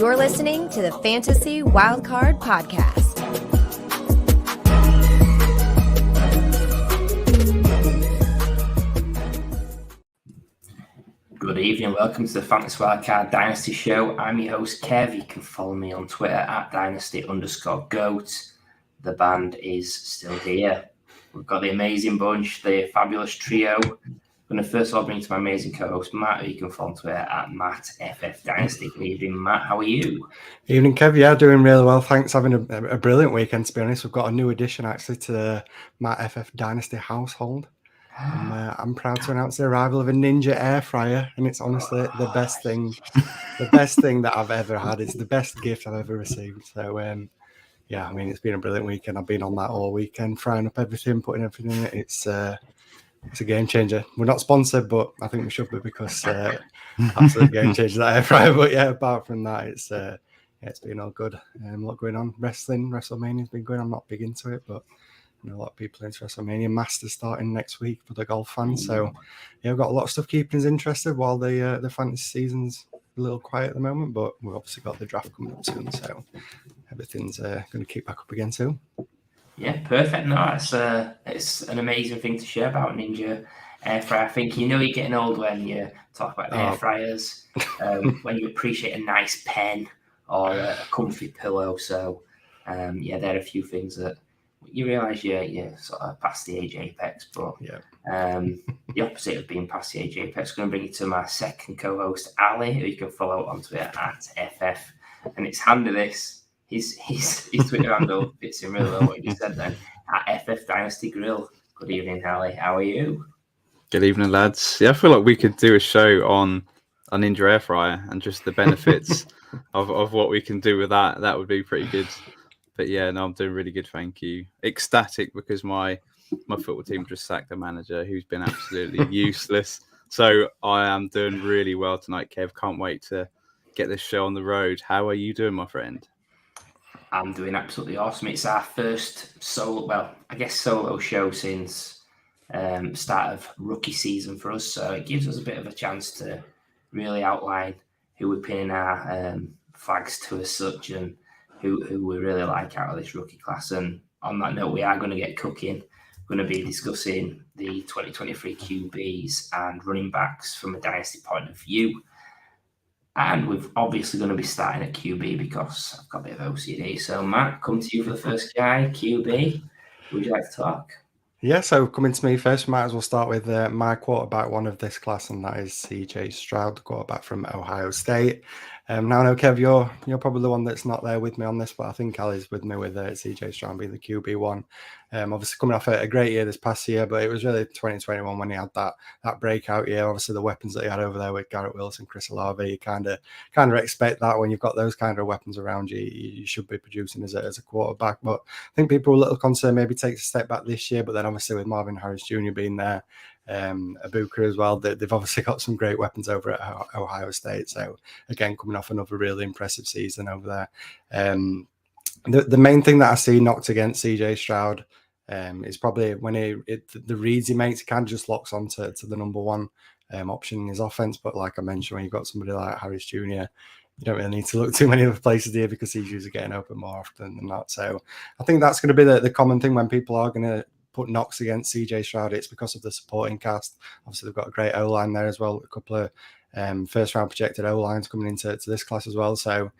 You're listening to the Fantasy Wildcard Podcast. Good evening, welcome to the Fantasy Wildcard Dynasty Show. I'm your host, Kev. You can follow me on Twitter at Dynasty_GOAT. The band is still here. We've got the amazing bunch, the fabulous trio. I'm going to first of all bring to my amazing co-host, Matt, who you can follow on Twitter at MattFFDynasty. Good evening, Matt. How are you? Evening, Kev. Yeah, doing really well. Thanks. Having a brilliant weekend, to be honest. We've got a new addition, actually, to the Matt FF Dynasty household. I'm proud to announce the arrival of a Ninja air fryer, and it's honestly the best thing that I've ever had. It's the best gift I've ever received. So, yeah, I mean, it's been a brilliant weekend. I've been on that all weekend, frying up everything, putting everything in it. It's a game changer. We're not sponsored, but I think we should be because absolute game changer, that air fryer. But yeah, apart from that, it's been all good. A lot going on. WrestleMania's been going on. I'm not big into it, but I know a lot of people into WrestleMania. Masters starting next week for the golf fans. So yeah, we've got a lot of stuff keeping us interested while the fantasy season's a little quiet at the moment. But we've obviously got the draft coming up soon, so everything's going to kick back up again soon. Yeah, perfect. No, it's an amazing thing to share about Ninja air fryer. I think you're getting old when you talk about air fryers, when you appreciate a nice pen or a comfy pillow. So, yeah, there are a few things that you realise you're sort of past the age apex, but the opposite of being past the age apex. I'm going to bring you to my second co-host, Ali, who you can follow on Twitter at FF. And it's handy this. His Twitter handle fits in really well what you just said then, at FF Dynasty Grill. Good evening, Ali. How are you? Good evening, lads. Yeah, I feel like we could do a show on a Ninja air fryer and just the benefits of what we can do with that. That would be pretty good. But yeah, no, I'm doing really good, thank you. Ecstatic because my football team just sacked a manager who's been absolutely useless. So I am doing really well tonight, Kev. Can't wait to get this show on the road. How are you doing, my friend? I'm doing absolutely awesome. It's our first solo show since start of rookie season for us. So it gives us a bit of a chance to really outline who we're pinning our flags to as such and who we really like out of this rookie class. And on that note, we are going to get cooking. We're going to be discussing the 2023 QBs and running backs from a dynasty point of view. And we're obviously going to be starting at QB because I've got a bit of OCD. So, Matt, come to you for the first guy, QB. Would you like to talk? Yeah, so coming to me first, might as well start with my quarterback one of this class, and that is CJ Stroud, the quarterback from Ohio State. Now I know, Kev, you're probably the one that's not there with me on this, but I think Ali's with me with CJ Stroud being the QB one. Obviously coming off a great year this past year, but it was really 2021 when he had that breakout year. Obviously the weapons that he had over there with Garrett Wilson, Chris Olave, you kind of expect that when you've got those kind of weapons around you, you should be producing as a quarterback. But I think people were a little concerned maybe takes a step back this year, but then obviously with Marvin Harris Jr. being there, Abuka as well, they've obviously got some great weapons over at Ohio State. So again, coming off another really impressive season over there. The main thing that I see knocked against CJ Stroud is probably when the reads he makes, he kind of just locks on to the number one option in his offense. But like I mentioned, when you've got somebody like Harris Jr., you don't really need to look too many other places here because he's usually getting open more often than not. So I think that's going to be the common thing when people are going to put knocks against CJ Stroud. It's because of the supporting cast. Obviously, they've got a great O-line there as well. A couple of first-round projected O-lines coming into this class as well. So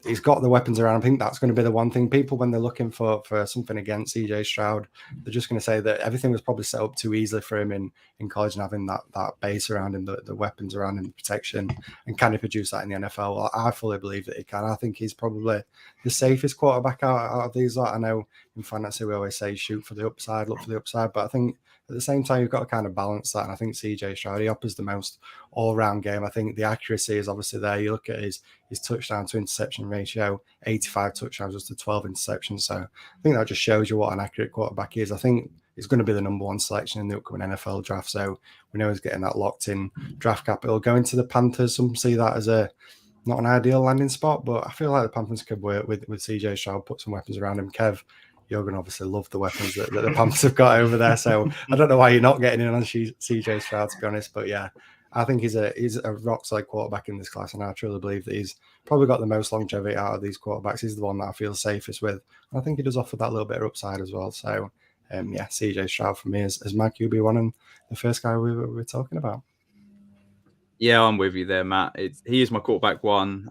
he's got the weapons around. I think that's going to be the one thing. People, when they're looking for something against CJ Stroud, they're just going to say that everything was probably set up too easily for him in college and having that base around him, the weapons around him, the protection, and can he produce that in the NFL? Well, I fully believe that he can. I think he's probably the safest quarterback out of these lot. I know in fantasy we always say shoot for the upside, look for the upside, but I think at the same time, you've got to kind of balance that. And I think CJ Stroud, he offers the most all-round game. I think the accuracy is obviously there. You look at his touchdown to interception ratio, 85 touchdowns just to 12 interceptions. So I think that just shows you what an accurate quarterback is. I think he's going to be the number one selection in the upcoming NFL draft. So we know he's getting that locked-in draft capital. Going to the Panthers, some see that as not an ideal landing spot, but I feel like the Panthers could work with CJ Stroud, put some weapons around him. Kev, you're going to obviously love the weapons that the Panthers have got over there. So I don't know why you're not getting in on CJ Stroud, to be honest. But yeah, I think he's a rock solid quarterback in this class, and I truly believe that he's probably got the most longevity out of these quarterbacks. He's the one that I feel safest with. And I think he does offer that little bit of upside as well. So, yeah, CJ Stroud for me is my QB1 and the first guy we were talking about. Yeah, I'm with you there, Matt. He is my quarterback one.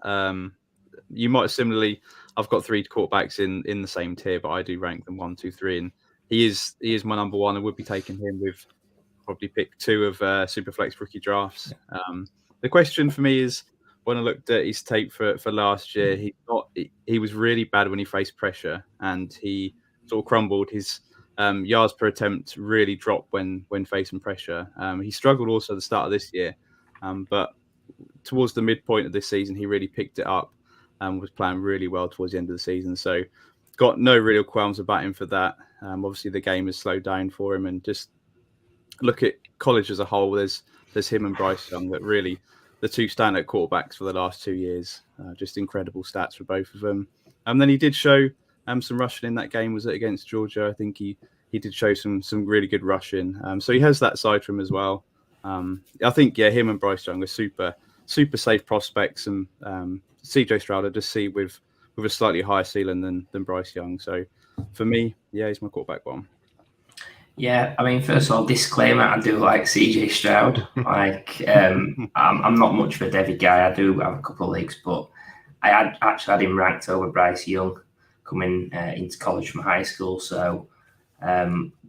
You might have similarly. I've got 3 quarterbacks in the same tier, but I do rank them 1, 2, 3, and he is my number one. I would be taking him with probably pick 2 of Superflex rookie drafts. The question for me is, when I looked at his tape for last year, he was really bad when he faced pressure, and he sort of crumbled. His yards per attempt really dropped when facing pressure. He struggled also at the start of this year, but towards the midpoint of this season, he really picked it up and was playing really well towards the end of the season. So got no real qualms about him for that. Obviously, the game has slowed down for him, and just look at college as a whole. There's him and Bryce Young that really the 2 standout quarterbacks for the last 2 years. Just incredible stats for both of them. And then he did show some rushing in that game. Was it against Georgia? I think he did show some really good rushing. So he has that side to him as well. I think him and Bryce Young are super safe prospects, and CJ Stroud I just see with a slightly higher ceiling than Bryce Young. So for me, he's my quarterback one. Yeah, I mean, first of all, disclaimer: I do like CJ Stroud. I'm not much of a Devy guy. I do have a couple of leagues, but I actually had him ranked over Bryce Young coming into college from high school. So,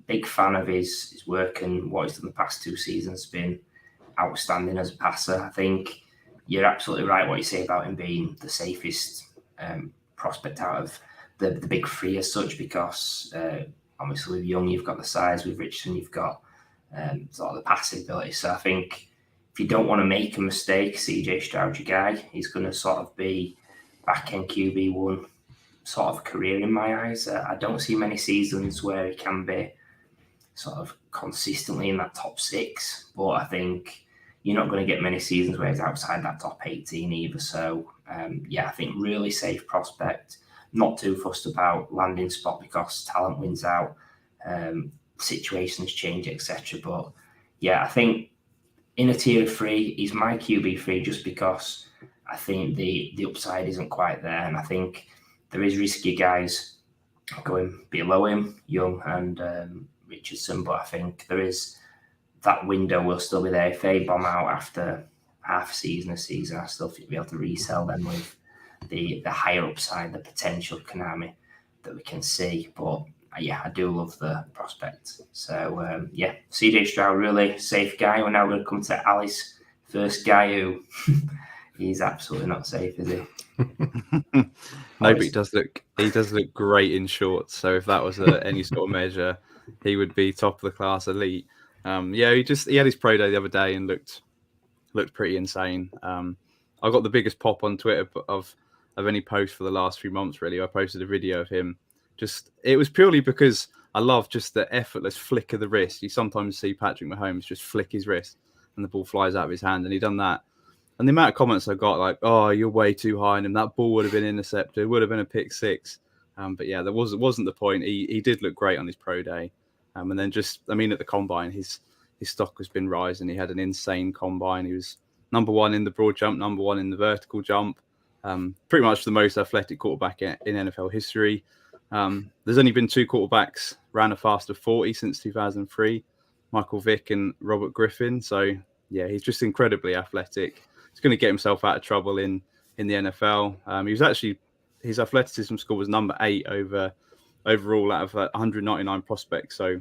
big fan of his work, and what he's done the past 2 seasons has been outstanding as a passer. I think you're absolutely right what you say about him being the safest prospect out of the big 3 as such, because obviously with Young you've got the size, with Richardson you've got sort of the passing ability. So I think if you don't want to make a mistake, CJ Stroud's your guy. He's going to sort of be back-end QB1 sort of career in my eyes. I don't see many seasons where he can be sort of consistently in that top 6, but I think you're not going to get many seasons where he's outside that top 18 either. So, I think really safe prospect. Not too fussed about landing spot because talent wins out, situations change, etc. But I think in a tier of 3, he's my QB3 just because I think the upside isn't quite there, and I think there is risky guys going below him, Young and Richardson, but I think there is that window will still be there. If they bomb out after half a season, I still think we'll be able to resell them with the higher upside, the potential Konami that we can see. But I do love the prospect. So CJ Stroud, really safe guy. We're now going to come to Ali's first guy, who he's absolutely not safe, is he? No, but he does look great in shorts. So if that was any sort of measure, he would be top of the class, elite. He had his pro day the other day and looked pretty insane. I got the biggest pop on Twitter of any post for the last few months, really. I posted a video of him. It was purely because I love just the effortless flick of the wrist. You sometimes see Patrick Mahomes just flick his wrist and the ball flies out of his hand, and he done that. And the amount of comments I got, like, "Oh, you're way too high on him. That ball would have been intercepted. Would have been a pick 6." But that wasn't the point. He did look great on his pro day. And then at the combine, his stock has been rising. He had an insane combine. He was number 1 in the broad jump, number 1 in the vertical jump. Pretty much the most athletic quarterback in NFL history. There's only been 2 quarterbacks ran a faster 40 since 2003, Michael Vick and Robert Griffin. So he's just incredibly athletic. He's going to get himself out of trouble in the NFL. He was actually, his athleticism score was number 8 overall out of 199 prospects. So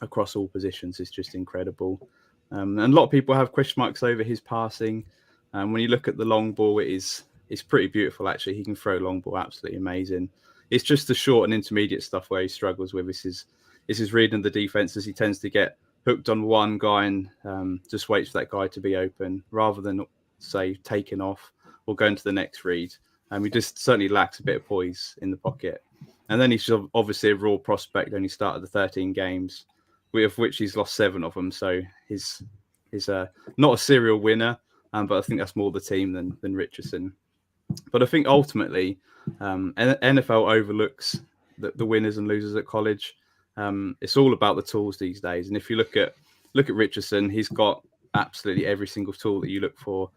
across all positions, it's just incredible. And a lot of people have question marks over his passing. When you look at the long ball, it's pretty beautiful, actually. He can throw long ball absolutely amazing. It's just the short and intermediate stuff where he struggles with. This is reading the defenses. He tends to get hooked on one guy and just waits for that guy to be open rather than, say, taking off or going to the next read. He just certainly lacks a bit of poise in the pocket. And then he's obviously a raw prospect, only started the 13 games, of which he's lost 7 of them. So he's not a serial winner, but I think that's more the team than Richardson. But I think ultimately, NFL overlooks the winners and losers at college. It's all about the tools these days. And if you look at Richardson, he's got absolutely every single tool that you look for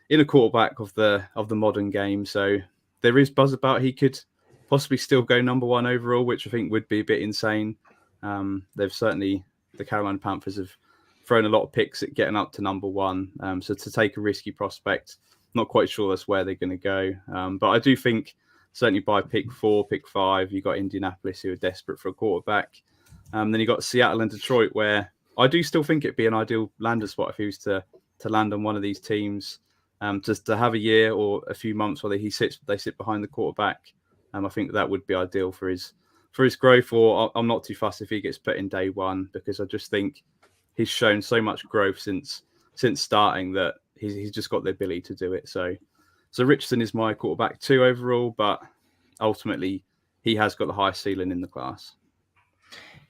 in a quarterback of the modern game. So there is buzz about he could possibly still go number one overall, which I think would be a bit insane. They've certainly, the Carolina Panthers have thrown a lot of picks at getting up to number one. So to take a risky prospect, not quite sure that's where they're going to go. But I do think certainly by pick 4, pick 5, you've got Indianapolis who are desperate for a quarterback. Then you've got Seattle and Detroit, where I do still think it'd be an ideal landing spot if he was to land on one of these teams. Just to have a year or a few months where they sit behind the quarterback. I think that would be ideal for his growth. Or I'm not too fussed if he gets put in day one, because I just think he's shown so much growth since starting that he's just got the ability to do it. So Richardson is my quarterback 2 overall, but ultimately he has got the highest ceiling in the class.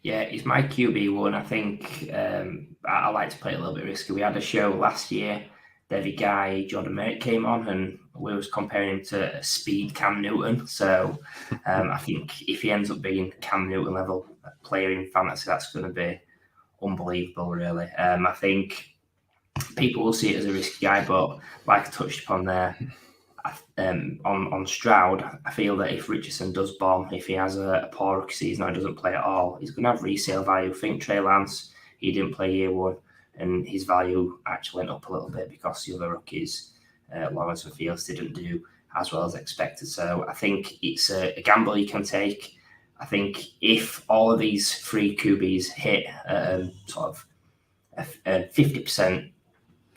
Yeah, he's my QB1. I think I like to play a little bit risky. We had a show last year. Every guy, Jordan Merritt, came on, and we was comparing him to a speed Cam Newton. So I think if he ends up being Cam Newton level player in fantasy, that's going to be unbelievable, really. I think people will see it as a risky guy, but like I touched upon there, on Stroud, I feel that if Richardson does bomb, if he has a poor rookie season or doesn't play at all, he's going to have resale value. Think Trey Lance, he didn't play year 1. And his value actually went up a little bit because the other rookies, Lawrence and Fields, didn't do as well as expected. So I think it's a gamble you can take. I think if all of these 3 QBs hit sort of a 50%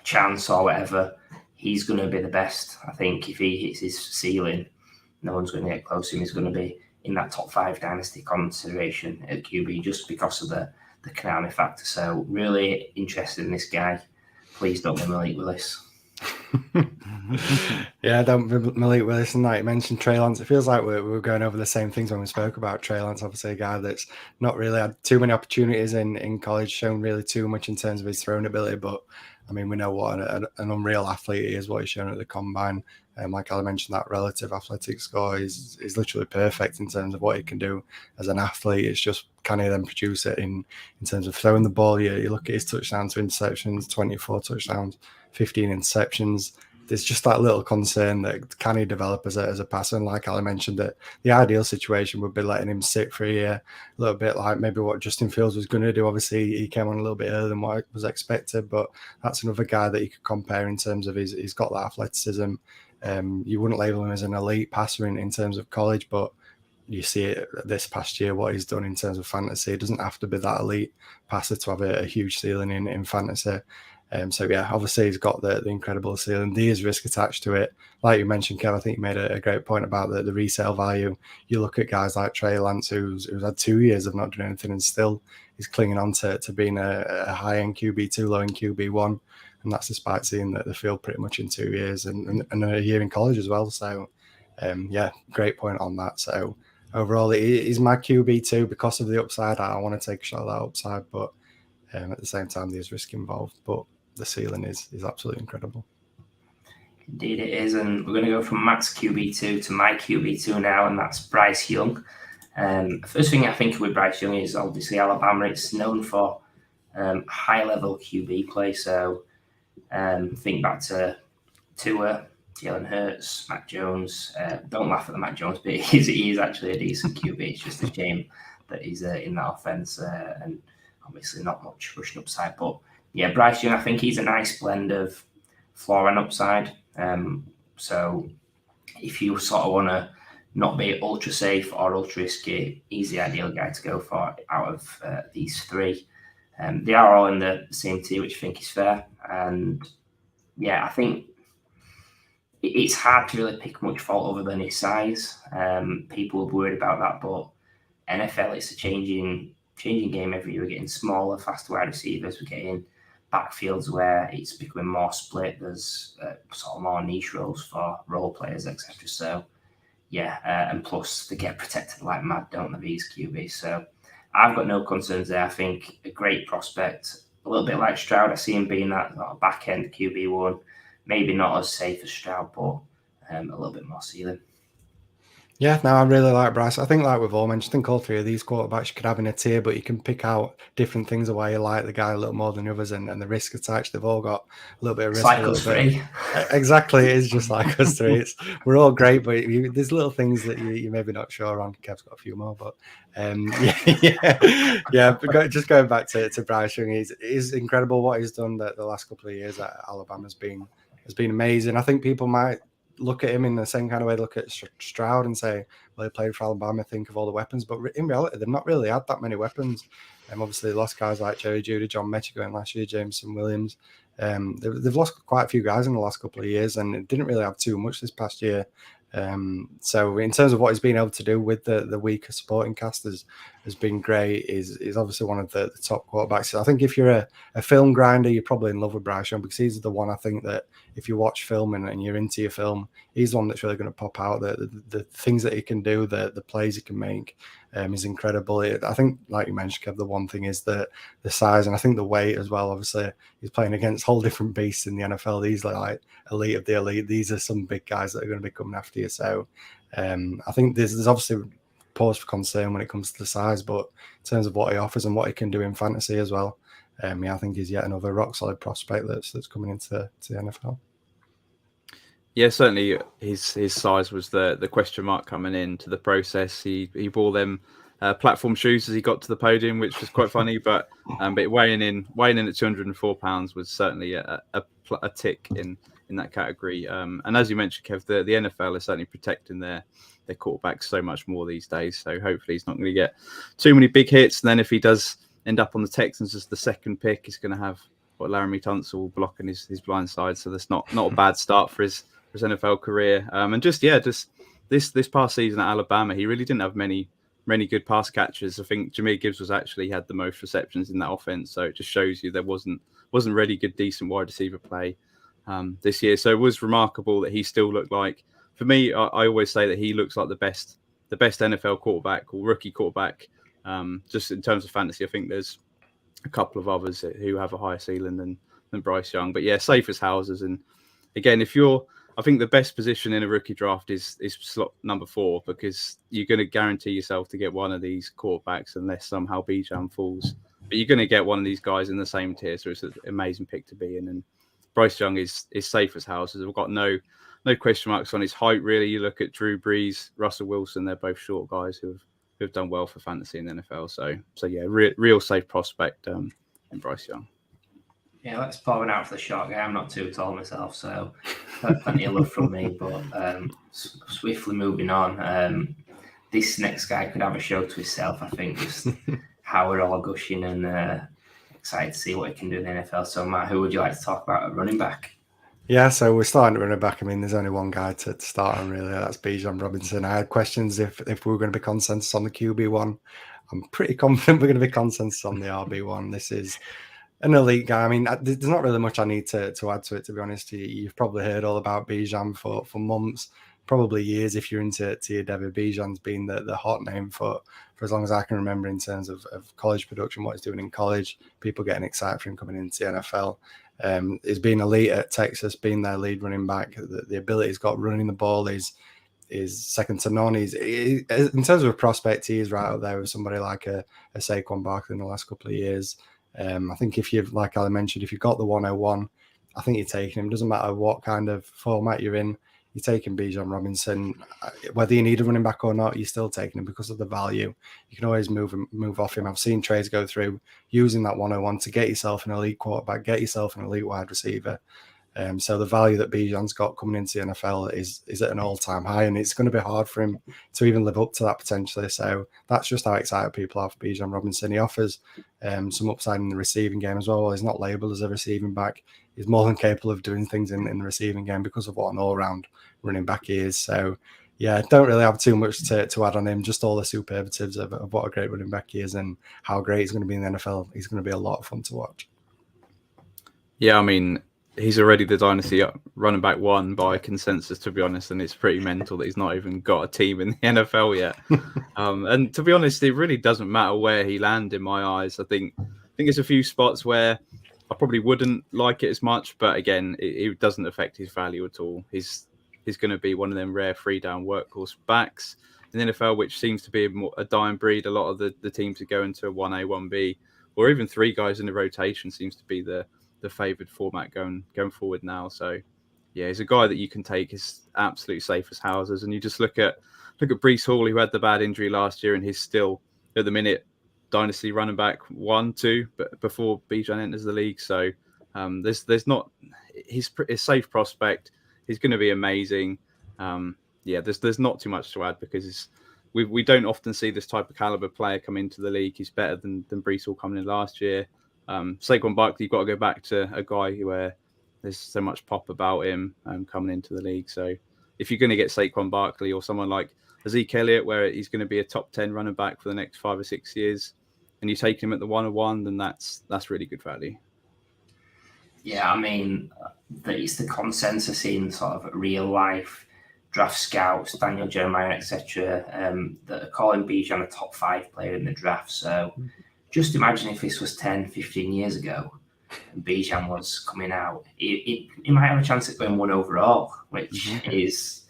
chance or whatever, he's going to be the best. I think if he hits his ceiling, no one's going to get close to him. He's going to be in that top 5 dynasty consideration at QB just because of the Konami factor. So really interested in this guy. Please don't be Malik Willis. Yeah, don't be Malik Willis. And like you mentioned, Trey Lance, it feels like we were going over the same things when we spoke about Trey Lance. Obviously a guy that's not really had too many opportunities in college, shown really too much in terms of his throwing ability, but I mean, we know what an unreal athlete he is, what he's shown at the combine. Like I mentioned, that relative athletic score is literally perfect in terms of what he can do as an athlete. It's just, can he then produce it in terms of throwing the ball? You look at his touchdowns to interceptions, 24 touchdowns, 15 interceptions. There's just that little concern that can he develop as a passer? And like Ali mentioned, that the ideal situation would be letting him sit for a year, a little bit like maybe what Justin Fields was going to do. Obviously, he came on a little bit earlier than what was expected, but that's another guy that you could compare in terms of he's got that athleticism. You wouldn't label him as an elite passer in terms of college, but you see it this past year, what he's done in terms of fantasy. It doesn't have to be that elite passer to have a huge ceiling in fantasy. So yeah, obviously he's got the incredible ceiling. There is risk attached to it. Like you mentioned, Kev, I think you made a great point about the resale value. You look at guys like Trey Lance, who's had 2 years of not doing anything and still is clinging on to being a high-end QB2, low-end QB1. And that's despite seeing the field pretty much in 2 years and a year in college as well. So yeah, great point on that. So overall, he's my QB2 because of the upside. I want to take a shot at that upside, but at the same time, there's risk involved. But the ceiling is absolutely incredible. Indeed it is, and we're going to go from Matt's QB2 to my QB2 now, and that's Bryce Young. First thing I think with Bryce Young is obviously Alabama. It's known for high-level QB play, so think back to Tua, Jalen Hurts, Mac Jones. Don't laugh at the Mac Jones bit. He is actually a decent QB. It's just a shame that he's in that offense and obviously not much rushing upside, but yeah, Bryce Young, I think he's a nice blend of floor and upside. So if you sort of want to not be ultra safe or ultra risky, he's the ideal guy to go for out of these 3. They are all in the same tier, which I think is fair. And yeah, I think it's hard to really pick much fault other than his size. People are worried about that, but NFL, it's a changing game every year. We're getting smaller, faster wide receivers. We're getting backfields where it's becoming more split. There's sort of more niche roles for role players, etc. So yeah, and plus they get protected like mad, don't they, these QBs? So I've got no concerns there. I think a great prospect, a little bit like Stroud. I see him being that back end QB1, maybe not as safe as Stroud, but a little bit more ceiling. Yeah, no, I really like Bryce. I think, like we've all mentioned, I think all three of these quarterbacks you could have in a tier, but you can pick out different things of why you like the guy a little more than the others, and the risk attached. They've all got a little bit of It's risk, a like little us bit. three. Exactly, it is just like us three. We're all great, but there's little things that you're maybe not sure on. Kev's got a few more, but yeah. But just going back to Bryce Young, he's incredible what he's done the last couple of years at Alabama has been amazing. I think people might look at him in the same kind of way they look at Stroud and say, well, he played for Alabama, think of all the weapons. But in reality, they've not really had that many weapons. Obviously, they lost guys like Jerry Jeudy, John Mechie going last year, Jameson Williams. They've lost quite a few guys in the last couple of years, and it didn't really have too much this past year. So in terms of what he's been able to do with the weaker supporting cast has been great. Is obviously one of the top quarterbacks. I think if you're a film grinder, you're probably in love with Bryce Young, because he's the one I think that if you watch film and you're into your film, he's the one that's really going to pop out. The things that he can do, the plays he can make, is incredible. I think, like you mentioned, Kev, the one thing is the size, and I think the weight as well. Obviously, he's playing against whole different beasts in the NFL. These are like elite of the elite. These are some big guys that are going to be coming after you. So I think there's obviously pause for concern when it comes to the size, but in terms of what he offers and what he can do in fantasy as well, I think he's yet another rock solid prospect that's coming into the NFL. Yeah, certainly his size was the question mark coming into the process. He wore them platform shoes as he got to the podium, which was quite funny. But weighing in at 204 pounds was certainly a tick in that category. And as you mentioned, Kev, the NFL is certainly protecting their quarterbacks so much more these days. So hopefully he's not going to get too many big hits. And then if he does end up on the Texans as the second pick, he's going to have Laramie Tunsil blocking his blind side. So that's not a bad start for his NFL career. And just this past season at Alabama, he really didn't have many good pass catchers. I think Jahmyr Gibbs had the most receptions in that offense. So it just shows you there wasn't really good, decent wide receiver play this year. So it was remarkable that he still looked like, for me, I always say that he looks like the best NFL quarterback or rookie quarterback. Just in terms of fantasy, I think there's a couple of others who have a higher ceiling than Bryce Young. But yeah, safe as houses. And again, I think the best position in a rookie draft is slot number 4, because you're going to guarantee yourself to get one of these quarterbacks unless somehow Bijan falls. But you're going to get one of these guys in the same tier, so it's an amazing pick to be in. And Bryce Young is safe as houses. We've got no question marks on his height, really. You look at Drew Brees, Russell Wilson, they're both short guys who have done well for fantasy in the NFL. So yeah, real safe prospect in Bryce Young. Yeah, let's pour one out for the short guy. I'm not too tall myself, so plenty of love from me. But swiftly moving on, this next guy could have a show to himself, I think, just how we're all gushing and excited to see what he can do in the NFL. So, Matt, who would you like to talk about at running back? Yeah, so we're starting at running back. I mean, there's only one guy to start on, really. That's Bijan Robinson. I had questions if we were going to be consensus on the QB one. I'm pretty confident we're going to be consensus on the RB one. This is an elite guy. I mean, there's not really much I need to add to it, to be honest. You've probably heard all about Bijan for months, probably years if you're into your David. Bijan's been the hot name for as long as I can remember in terms of college production, what he's doing in college, people getting excited for him coming into the NFL. He's been elite at Texas, being their lead running back. The ability he's got running the ball is second to none. In terms of a prospect, he is right up there with somebody like a Saquon Barkley in the last couple of years. I think if you've, like I mentioned, if you've got the 101, I think you're taking him. Doesn't matter what kind of format you're in, you're taking Bijan Robinson. Whether you need a running back or not, you're still taking him because of the value. You can always move off him. I've seen trades go through using that 101 to get yourself an elite quarterback, get yourself an elite wide receiver. So the value that Bijan's got coming into the NFL is at an all-time high, and it's going to be hard for him to even live up to that potentially. So that's just how excited people are for Bijan Robinson. He offers some upside in the receiving game as well. While he's not labelled as a receiving back, he's more than capable of doing things in the receiving game because of what an all-round running back he is. So yeah, don't really have too much to add on him. Just all the superlatives of what a great running back he is and how great he's going to be in the NFL. He's going to be a lot of fun to watch. Yeah, I mean, he's already the Dynasty running back 1 by consensus, to be honest, and it's pretty mental that he's not even got a team in the NFL yet. And to be honest, it really doesn't matter where he lands in my eyes. I think there's a few spots where I probably wouldn't like it as much, but again, it doesn't affect his value at all. he's going to be one of them rare 3-down workhorse backs in the NFL, which seems to be a dying breed. A lot of the teams are going to a 1A, 1B, or even 3 guys in the rotation seems to be the favoured format going forward now. So, yeah, he's a guy that you can take as absolute safe as houses. And you just look at Breece Hall, who had the bad injury last year, and he's still, at the minute, Dynasty running back 1, 2, but before Bijan enters the league. So there's not, he's a safe prospect. He's going to be amazing. There's not too much to add because we don't often see this type of caliber player come into the league. He's better than Breece Hall coming in last year. Saquon Barkley, you've got to go back to a guy where there's so much pop about him coming into the league. So if you're going to get Saquon Barkley or someone like Zeke Elliott, where he's going to be a top 10 running back for the next 5 or 6 years, and you take him at the 101, then that's really good value. Yeah, I mean, it's the consensus in sort of real life draft scouts, Daniel Jeremiah, etc., that are calling Bijan a top 5 player in the draft. So just imagine if this was 10, 15 years ago and Bijan was coming out. He might have a chance at going 1 overall, which is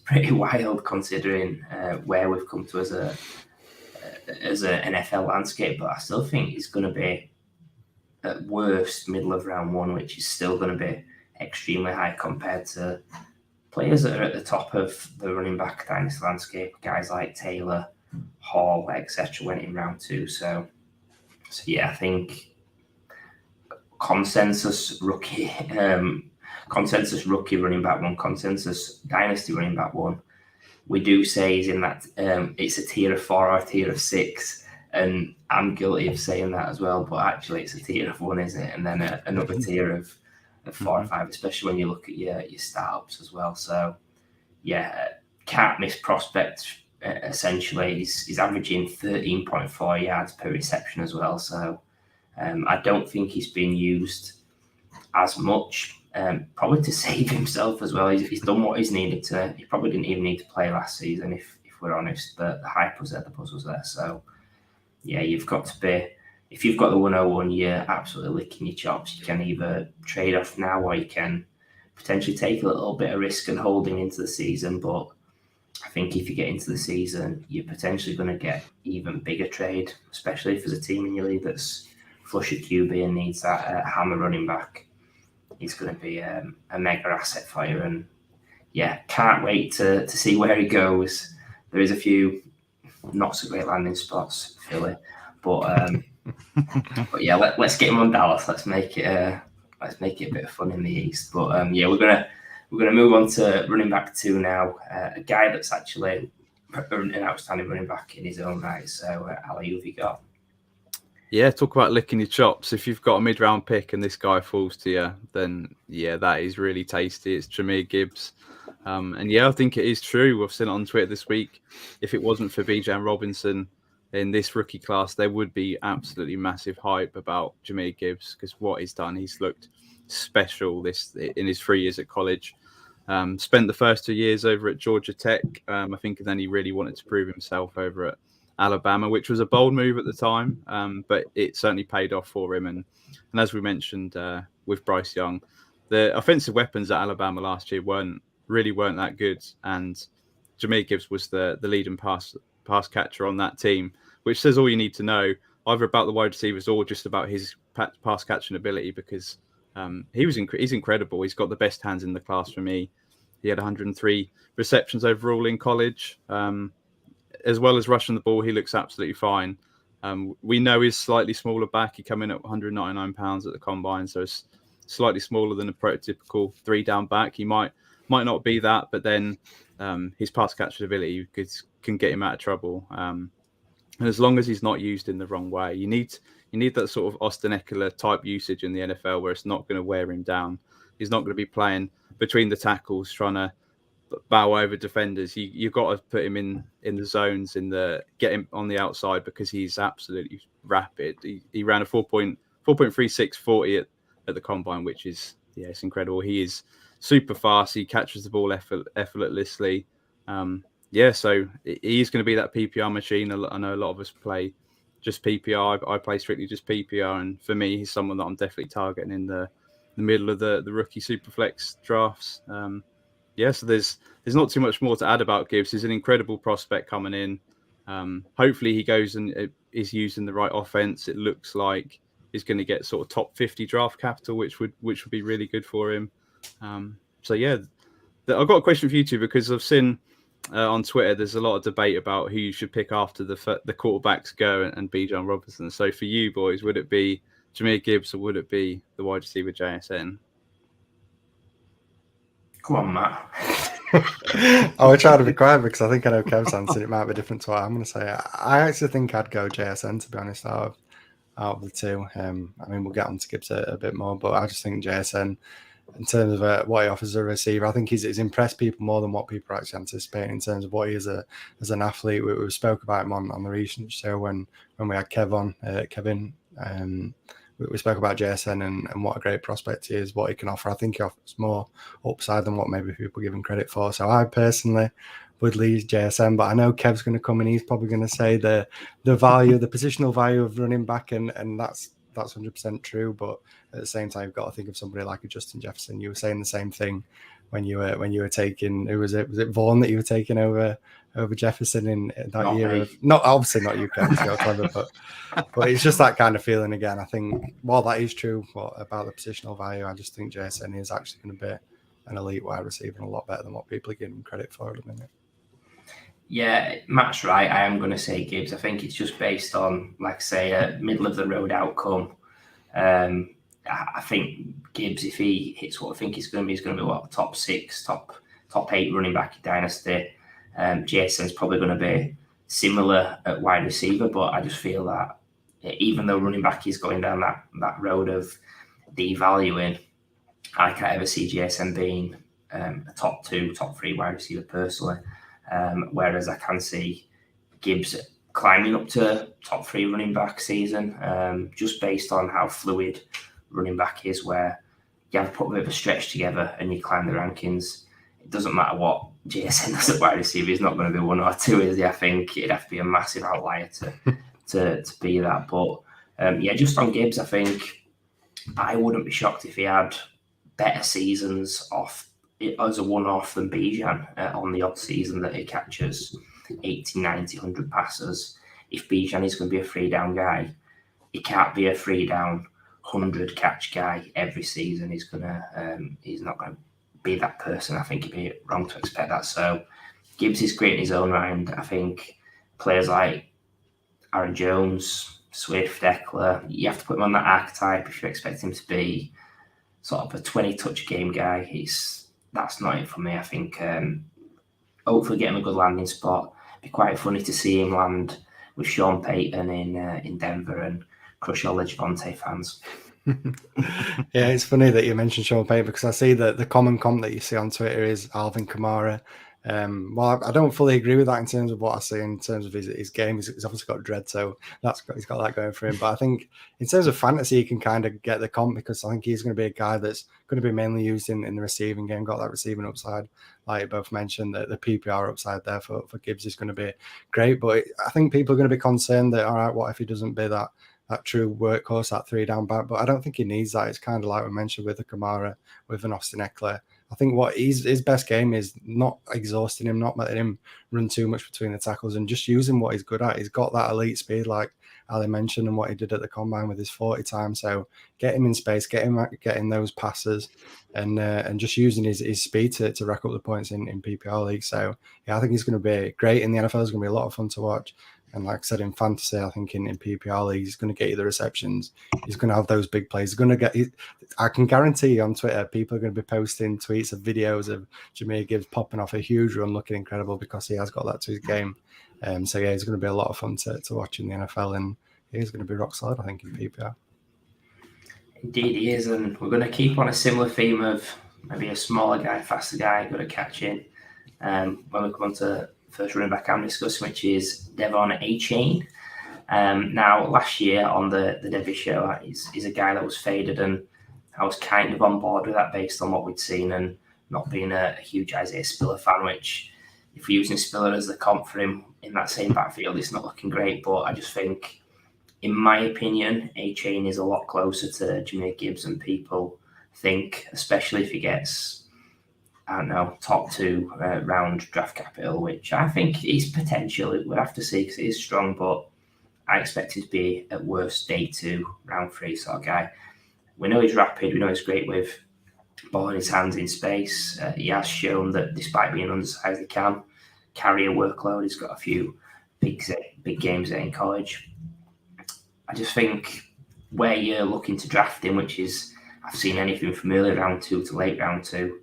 pretty wild considering where we've come to as an NFL landscape. But I still think he's going to be at worst middle of round 1, which is still going to be extremely high compared to players that are at the top of the running back dynasty landscape. Guys like Taylor, Hall, etc. went in round 2. So yeah, I think consensus rookie running back 1, consensus dynasty running back 1. We do say he's in that it's a tier of 4 or a tier of 6. And I'm guilty of saying that as well, but actually it's a tier of 1, isn't it? And then another tier of 4 or 5, especially when you look at your startups as well. So, yeah, can't miss prospect. Essentially, he's averaging 13.4 yards per reception as well. So, I don't think he's been used as much, probably to save himself as well. He's done what he's needed to. He probably didn't even need to play last season, if we're honest. The hype was there, the buzz was there. So, yeah, you've got to be, if you've got the 101, you're absolutely licking your chops. You can either trade off now or you can potentially take a little bit of risk and hold him into the season. But I think if you get into the season, you're potentially going to get even bigger trade, especially if there's a team in your league that's flush at QB and needs that hammer running back. He's going to be a mega asset for you. And yeah, can't wait to see where he goes. There is a few not so great landing spots, Philly, but yeah, let's get him on Dallas. Let's make it a bit of fun in the East. But yeah, we're gonna move on to running back 2 now. A guy that's actually an outstanding running back in his own right. So, Ali, who have you got? Yeah, talk about licking your chops. If you've got a mid-round pick and this guy falls to you, then yeah, that is really tasty. It's Jahmyr Gibbs. And yeah, I think it is true. We've seen it on Twitter this week. If it wasn't for Bijan Robinson in this rookie class, there would be absolutely massive hype about Jahmyr Gibbs because what he's done, he's looked special in his 3 years at college. Spent the first 2 years over at Georgia Tech, I think, and then he really wanted to prove himself over at Alabama, which was a bold move at the time, but it certainly paid off for him. And as we mentioned with Bryce Young, the offensive weapons at Alabama last year weren't that good, and Jahmyr Gibbs was the leading pass catcher on that team, which says all you need to know either about the wide receivers or just about his pass catching ability, because he's incredible. He's got the best hands in the class for me. He had 103 receptions overall in college. As well as rushing the ball, he looks absolutely fine. We know he's slightly smaller back. He came in at 199 pounds at the combine, so it's slightly smaller than a prototypical 3-down back. He might not be that, but then his pass catching ability can get him out of trouble. And as long as he's not used in the wrong way, you need that sort of Austin Eckler type usage in the NFL where it's not going to wear him down. He's not going to be playing between the tackles trying to bow over defenders. You've got to put him in the zones, get him on the outside, because he's absolutely rapid. He ran a 4.36 40 at the combine, which is, yeah, it's incredible. He is super fast. He catches the ball effortlessly. So he's going to be that PPR machine. I know a lot of us play just PPR. I play strictly just PPR, and for me, he's someone that I'm definitely targeting in the middle of the rookie Superflex drafts. yeah, so there's not too much more to add about Gibbs. He's an incredible prospect coming in. Hopefully he goes and is used in the right offense. It looks like he's going to get sort of top 50 draft capital, which would be really good for him. So yeah, I've got a question for you two, because I've seen on Twitter there's a lot of debate about who you should pick after the quarterbacks go and Bijan Robinson. So for you boys, would it be Jahmyr Gibbs or would it be the wide receiver JSN? Come on, Matt. I would try to be quiet because I think I know Kev's answer. It might be different to what I'm going to say. I actually think I'd go JSN, to be honest, out of the two. I mean, we'll get on to Gibbs a bit more, but I just think JSN, in terms of what he offers as a receiver, I think he's impressed people more than what people are actually anticipating in terms of what he is as an athlete. We spoke about him on the recent show when we had Kevin. We spoke about JSN and what a great prospect he is, what he can offer. I think he offers more upside than what maybe people give him credit for. So I personally would leave JSN, but I know Kev's going to come and he's probably going to say the value, the positional value of running back, and that's 100% true. But at the same time, you've got to think of somebody like a Justin Jefferson. You were saying the same thing when you were taking, who was it? Was it Vaughn that you were taking over Jefferson in that year? Not obviously not you, Kev, you're clever, but it's just that kind of feeling again. I think while that is true about the positional value, I just think JSN is actually going to be an elite wide receiver and a lot better than what people are giving him credit for at the minute. Yeah, Matt's right. I am going to say Gibbs. I think it's just based on, like I say, a middle of the road outcome. I think Gibbs, if he hits what I think he's going to be what, top 6, top 8 running back in Dynasty. JSN's probably going to be similar at wide receiver, but I just feel that even though running back is going down that road of devaluing, I can't ever see JSN being a top 2, top 3 wide receiver personally. Whereas I can see Gibbs climbing up to top 3 running back season, just based on how fluid running back is, where you have to put a bit of a stretch together and you climb the rankings. It doesn't matter what JSN does at wide receiver, he's not going to be 1 or 2, is he? I think it'd have to be a massive outlier to be that. But just on Gibbs, I think I wouldn't be shocked if he had better seasons off as a one-off than Bijan on the odd season that he catches 80, 90, 100 passes. If Bijan is going to be a 3-down guy, he can't be a 3-down 100 catch guy every season. He's not going to be that person. I think it'd be wrong to expect that. So Gibbs is great in his own right. I think players like Aaron Jones, Swift, Eckler, you have to put him on that archetype if you expect him to be sort of a 20-touch game guy. That's not it for me. I think hopefully getting a good landing spot. It'd be quite funny to see him land with Sean Payton in Denver and crush all the Javonte fans. Yeah, it's funny that you mentioned Sean Payton because I see that the common comp that you see on Twitter is Alvin Kamara. Well, I don't fully agree with that in terms of what I see in terms of his game. He's obviously got dread, so he's got that going for him. But I think in terms of fantasy, he can kind of get the comp because I think he's going to be a guy that's going to be mainly used in the receiving game, got that receiving upside, like you both mentioned, the PPR upside there for Gibbs is going to be great. But I think people are going to be concerned that, all right, what if he doesn't be that true workhorse, that 3-down back? But I don't think he needs that. It's kind of like we mentioned with the Kamara, with an Austin Eckler. I think what his best game is not exhausting him, not letting him run too much between the tackles and just using what he's good at. He's got that elite speed, like Ali mentioned, and what he did at the combine with his 40 time. So get him in space, get him getting those passes, and just using his speed to rack up the points in PPR league. So yeah, I think he's going to be great in the NFL. It's going to be a lot of fun to watch. And like I said, in fantasy, I think in PPR league, he's going to get you the receptions. He's going to have those big plays. He's going to get. I can guarantee you on Twitter, people are going to be posting tweets of videos of Jahmyr Gibbs popping off a huge run, looking incredible because he has got that to his game. So yeah, it's going to be a lot of fun to watch in the NFL, and he's going to be rock solid, I think, in PPR. Indeed, he is, and we're going to keep on a similar theme of maybe a smaller guy, faster guy, good at catching. When we come on to first running back I'm discussing, which is Devon A-Chain. Now, last year on the Devy show, he's a guy that was faded, and I was kind of on board with that based on what we'd seen and not being a huge Isaiah Spiller fan, which if we're using Spiller as the comp for him in that same backfield, it's not looking great. But I just think, in my opinion, A-Chain is a lot closer to Jahmyr Gibbs than people think, especially if he gets I don't know, top 2 round draft capital, which I think is potential. We'll have to see because it is strong, but I expect it to be at worst day 2, round 3 sort of guy. We know he's rapid. We know he's great with ball in his hands in space. He has shown that despite being undersized, he can carry a workload. He's got a few big games in college. I just think where you're looking to draft him, which is I've seen anything from early round 2 to late round 2,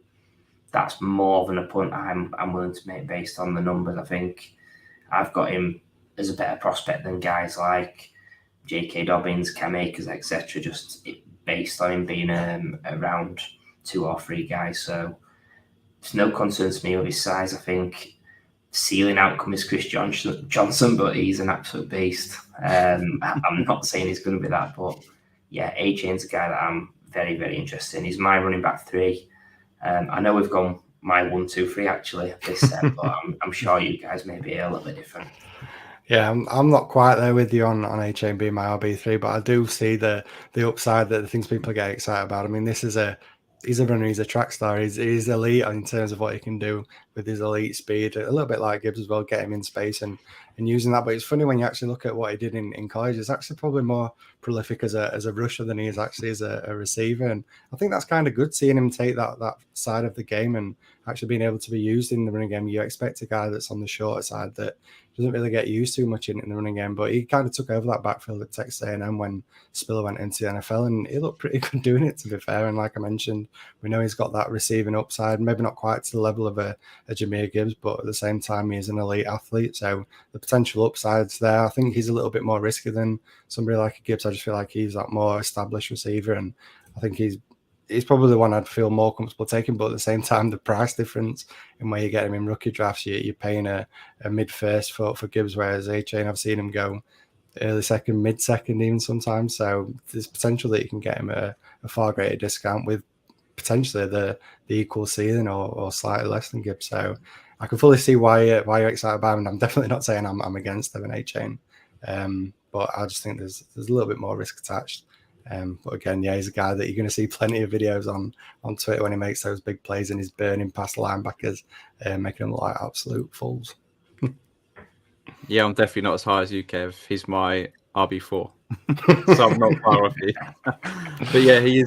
that's more than a punt I'm willing to make based on the numbers. I think I've got him as a better prospect than guys like J.K. Dobbins, Cam Akers, etc. Just based on him being around 2 or 3 guys. So there's no concern to me with his size. I think ceiling outcome is Chris Johnson, but he's an absolute beast. I'm not saying he's going to be that, but yeah, A-Chain's a guy that I'm very, very interested in. He's my running back 3. I know we've gone my 1, 2, 3 actually this set, but I'm sure you guys may be a little bit different. Yeah, I'm not quite there with you on A-Chain being my RB3, but I do see the upside, that the things people get excited about. I mean, he's a runner, he's a track star, he's elite in terms of what he can do with his elite speed, a little bit like Gibbs as well, get him in space and using that. But it's funny when you actually look at what he did in college, he's actually probably more prolific as a rusher than he is actually as a receiver. And I think that's kind of good, seeing him take that side of the game and actually being able to be used in the running game. You expect a guy that's on the shorter side that doesn't really get used too much in the running game, but he kind of took over that backfield at Texas A&M when Spiller went into the NFL, and he looked pretty good doing it, to be fair. And like I mentioned, we know he's got that receiving upside, maybe not quite to the level of a Jahmyr Gibbs, but at the same time, he's an elite athlete, so the potential upside's there. I think he's a little bit more risky than somebody like a Gibbs. I just feel like he's that more established receiver, and I think he's probably the one I'd feel more comfortable taking. But at the same time, the price difference in where you get him in rookie drafts, you're paying a mid-first for Gibbs, whereas A-Chain, I've seen him go early second, mid-second even sometimes. So there's potential that you can get him a far greater discount with potentially the equal ceiling or slightly less than Gibbs. So I can fully see why you're excited about him. And I'm definitely not saying I'm against Devin A-Chain, but I just think there's a little bit more risk attached. But again, yeah, he's a guy that you're going to see plenty of videos on Twitter when he makes those big plays and he's burning past linebackers, making them look like absolute fools. Yeah, I'm definitely not as high as you, Kev. He's my RB4, so I'm not far off you. But yeah, he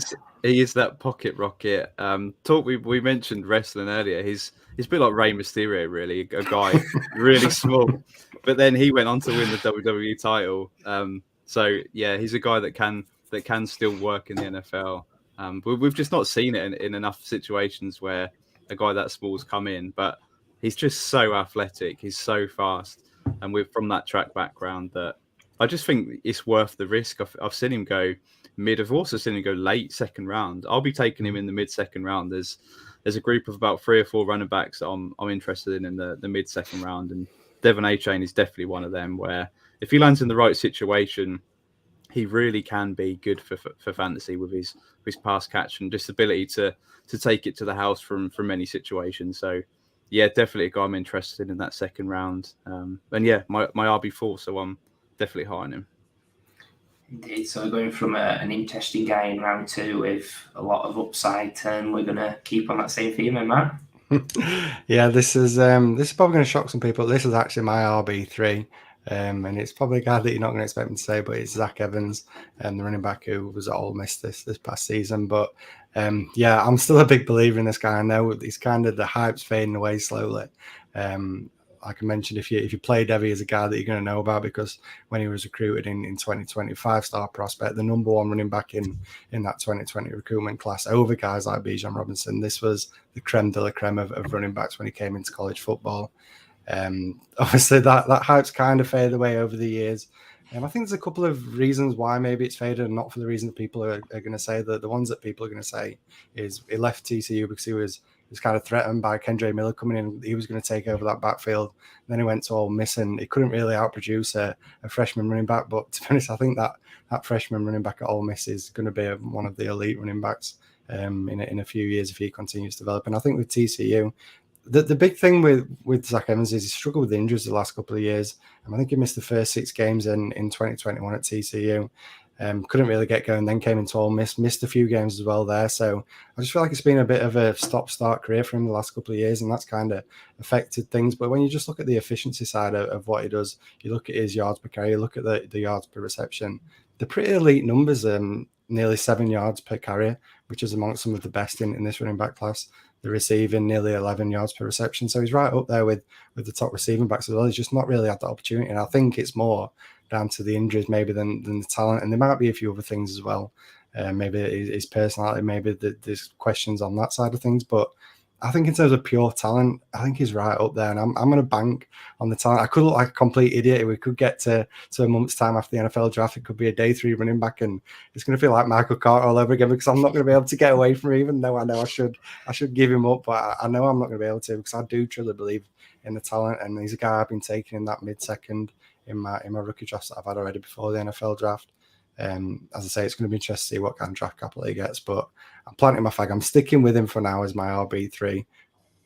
is that pocket rocket. We mentioned wrestling earlier. He's a bit like Rey Mysterio, really, a guy really small. But then he went on to win the WWE title. So yeah, he's a guy that can still work in the NFL. But we've just not seen it in enough situations where a guy that small's come in. But he's just so athletic. He's so fast. And from that track background, that I just think it's worth the risk. I've seen him go mid. I've also seen him go late second round. I'll be taking him in the mid second round. There's a group of about 3 or 4 running backs that I'm interested in the mid second round. And Devin A-Chain is definitely one of them, where if he lands in the right situation, he really can be good for fantasy with his pass catch and just ability to take it to the house from any situation. So yeah, definitely a guy I'm interested in that second round. And yeah, my RB4, so I'm definitely high on him. Indeed. So we're going from an interesting guy in round 2 with a lot of upside turn. We're going to keep on that same theme, Matt. Yeah, this is probably going to shock some people. This is actually my RB3. And it's probably a guy that you're not going to expect me to say, but it's Zach Evans, the running back who was at Ole Miss this past season. But yeah, I'm still a big believer in this guy. I know he's kind of the hype's fading away slowly. Like I mentioned, if you play Devy, as a guy that you're going to know about, because when he was recruited in 2020, 5-star prospect, the number 1 running back in that 2020 recruitment class over guys like Bijan Robinson. This was the creme de la creme of running backs when he came into college football. Obviously that hype's kind of faded away over the years. I think there's a couple of reasons why maybe it's faded, and not for the reason that people are going to say. The ones that people are going to say is he left TCU because he was kind of threatened by Kendre Miller coming in. He was going to take over that backfield. Then he went to Ole Miss and he couldn't really outproduce a freshman running back. But to be honest, I think that freshman running back at Ole Miss is going to be one of the elite running backs in a few years if he continues to develop. And I think with TCU, the big thing with Zach Evans is he struggled with injuries the last couple of years. I think he missed the first 6 games in 2021 at TCU. Couldn't really get going, then came into Ole Miss, missed a few games as well there. So I just feel like it's been a bit of a stop-start career for him the last couple of years, and that's kind of affected things. But when you just look at the efficiency side of what he does, you look at his yards per carry, you look at the yards per reception, they're pretty elite numbers, nearly 7 yards per carry, which is amongst some of the best in this running back class. The receiving, nearly 11 yards per reception. So he's right up there with the top receiving backs as well. He's just not really had the opportunity. And I think it's more down to the injuries maybe than the talent. And there might be a few other things as well. Maybe his personality, maybe there's questions on that side of things. But I think in terms of pure talent, I think he's right up there. And I'm going to bank on the talent. I could look like a complete idiot if we could get to a month's time after the NFL draft. It could be a day 3 running back, and it's going to feel like Michael Carter all over again, because I'm not going to be able to get away from him, even though I know I should give him up. But I know I'm not going to be able to, because I do truly believe in the talent. And he's a guy I've been taking in that mid-second in my rookie drafts that I've had already before the NFL draft. As I say, it's going to be interesting to see what kind of draft capital he gets, but I'm planting my flag. I'm sticking with him for now as my RB3.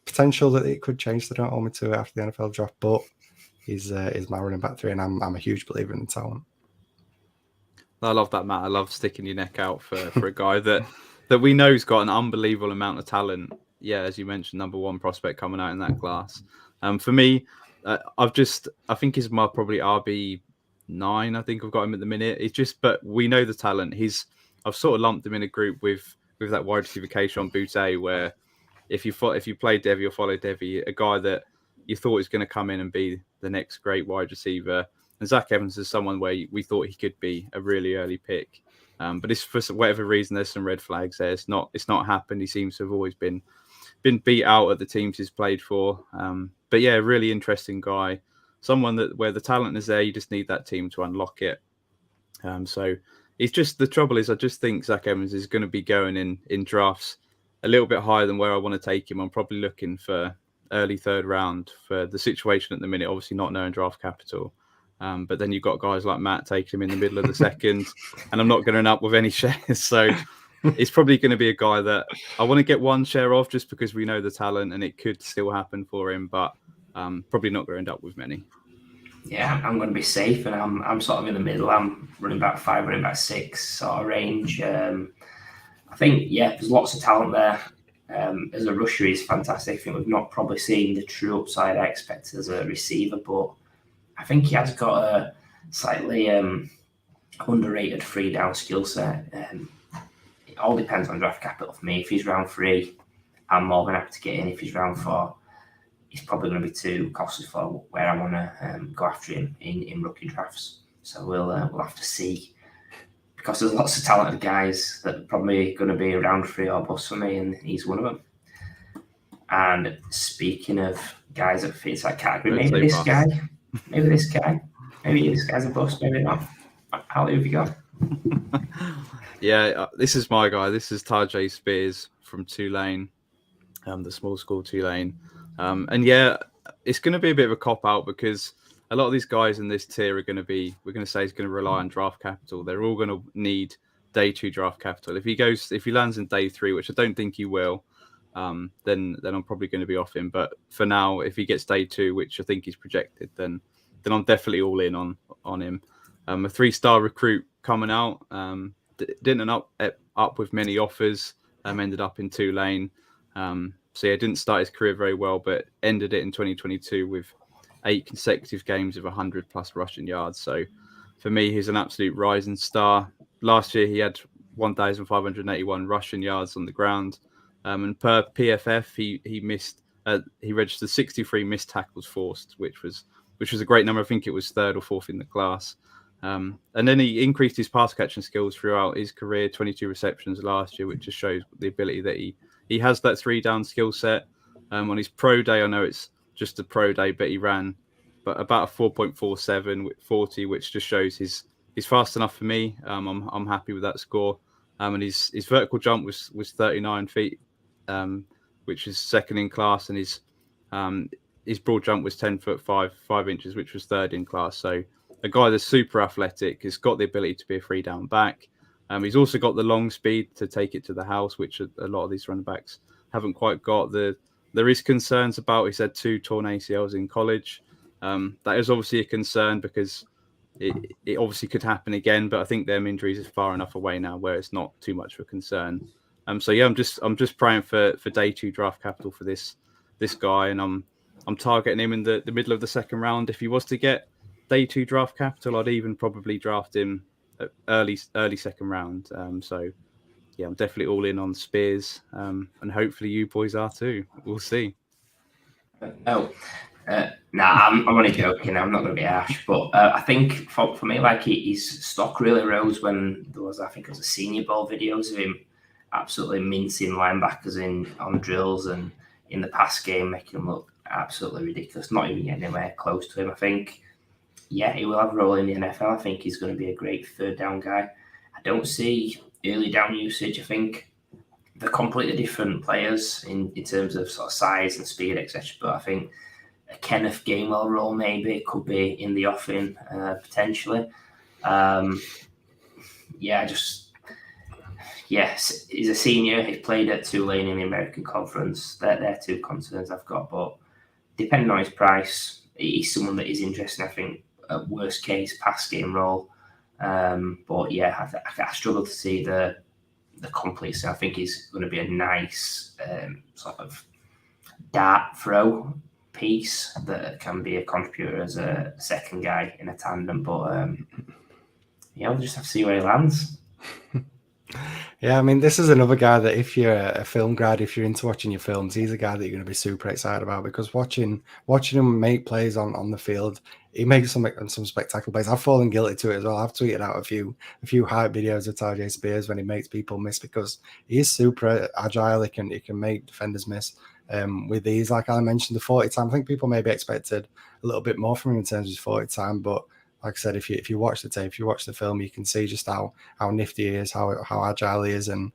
Potential that it could change. They don't hold me to it after the NFL draft, but he's my running back 3, and I'm a huge believer in the talent. I love that, Matt. I love sticking your neck out for a guy that we know's got an unbelievable amount of talent. Yeah, as you mentioned, number 1 prospect coming out in that class. For me, I think he's my probably RB9. I think I've got him at the minute. It's just, but we know the talent. I've sort of lumped him in a group with that wide receiver Kayshon Boutte, where if you play Devy or follow Devy, a guy that you thought was going to come in and be the next great wide receiver. And Zach Evans is someone where we thought he could be a really early pick. But it's for whatever reason, there's some red flags there. It's not happened. He seems to have always been beat out at the teams he's played for. But yeah, really interesting guy. Someone where the talent is there, you just need that team to unlock it. So it's just, the trouble is, I just think Zach Evans is going to be going in drafts a little bit higher than where I want to take him. I'm probably looking for early 3rd round for the situation at the minute, obviously not knowing draft capital. But then you've got guys like Matt taking him in the middle of the 2nd, and I'm not going to end up with any shares. So it's probably going to be a guy that I want to get 1 share of, just because we know the talent and it could still happen for him, but probably not going to end up with many. Yeah, I'm going to be safe, and I'm sort of in the middle. I'm running back 5, running back 6 sort of range. I think, yeah, there's lots of talent there. As a rusher, he's fantastic. I think we've not probably seen the true upside I expected as a receiver, but I think he has got a slightly underrated 3-down skill set. It all depends on draft capital for me. If he's round 3, I'm more than happy to get in. If he's round 4, he's probably going to be too costly for where I want to go after him in rookie drafts. So we'll have to see, because there's lots of talented guys that are probably going to be around 3 or bust for me, and he's one of them. And speaking of guys that fits that category, maybe this guy, maybe this guy's a bust, maybe not. Ali, have you got? Yeah, this is my guy. This is Tajay Spears from Tulane, the small school Tulane. And yeah, it's going to be a bit of a cop-out, because a lot of these guys in this tier are going to be, we're going to say, he's going to rely on draft capital. They're all going to need day 2 draft capital. If he lands in day 3, which I don't think he will, then I'm probably going to be off him. But for now, if he gets day 2, which I think he's projected, then I'm definitely all in on him. A 3-star recruit coming out, didn't up with many offers, ended up in Tulane. So yeah, didn't start his career very well, but ended it in 2022 with 8 consecutive games of 100+ rushing yards. So for me, he's an absolute rising star. Last year, he had 1,581 rushing yards on the ground. And per PFF, he registered 63 missed tackles forced, which was a great number. I think it was 3rd or 4th in the class. And then he increased his pass catching skills throughout his career, 22 receptions last year, which just shows the ability that he has that 3-down skill set. On his pro day, I know it's just a pro day, but he ran about a 4.47 with 40, which just shows he's fast enough for me. I'm happy with that score. And his vertical jump was 39 feet, which is 2nd in class, and his broad jump was 10 foot 5 inches, which was 3rd in class. So a guy that's super athletic, has got the ability to be a 3-down back. He's also got the long speed to take it to the house, which a lot of these running backs haven't quite got. There is concerns about, he's had 2 torn ACLs in college. That is obviously a concern, because it obviously could happen again, but I think them injuries is far enough away now where it's not too much of a concern. So yeah, I'm just praying for day 2 draft capital for this guy, and I'm targeting him in the middle of the second round. If he was to get day 2 draft capital, I'd even probably draft him at early second round. So yeah, I'm definitely all in on Spears, and hopefully you boys are too. We'll see. No. I'm only joking. I'm not going to be harsh, but I think for me, like his stock really rose when there was, I think it was a Senior Bowl videos of him absolutely mincing linebackers on drills and in the pass game, making them look absolutely ridiculous. Not even getting anywhere close to him. I think, yeah, he will have a role in the NFL. I think he's going to be a great third down guy. I don't see early down usage. I think they're completely different players in terms of sort of size and speed, etc. But I think a Kenneth Gainwell role maybe could be in the offing potentially. Yes, he's a senior. He's played at Tulane in the American Conference. They're two concerns I've got. But depending on his price, he's someone that is interesting. I think at worst case pass game role. But yeah, I struggle to see the complete. So I think he's going to be a nice sort of dart throw piece that can be a contributor as a second guy in a tandem. But we'll just have to see where he lands. Yeah, I mean, this is another guy that if you're a film grad, if you're into watching your films, he's a guy that you're going to be super excited about, because watching him make plays on the field, he makes some spectacular plays. I've fallen guilty to it as well. I've tweeted out a few hype videos of Tajay Spears when he makes people miss, because he is super agile. He can make defenders miss with these. Like I mentioned, the 40 time, I think people maybe expected a little bit more from him in terms of his 40 time, but like I said, if you watch the tape, if you watch the film, you can see just how nifty he is, how agile he is, and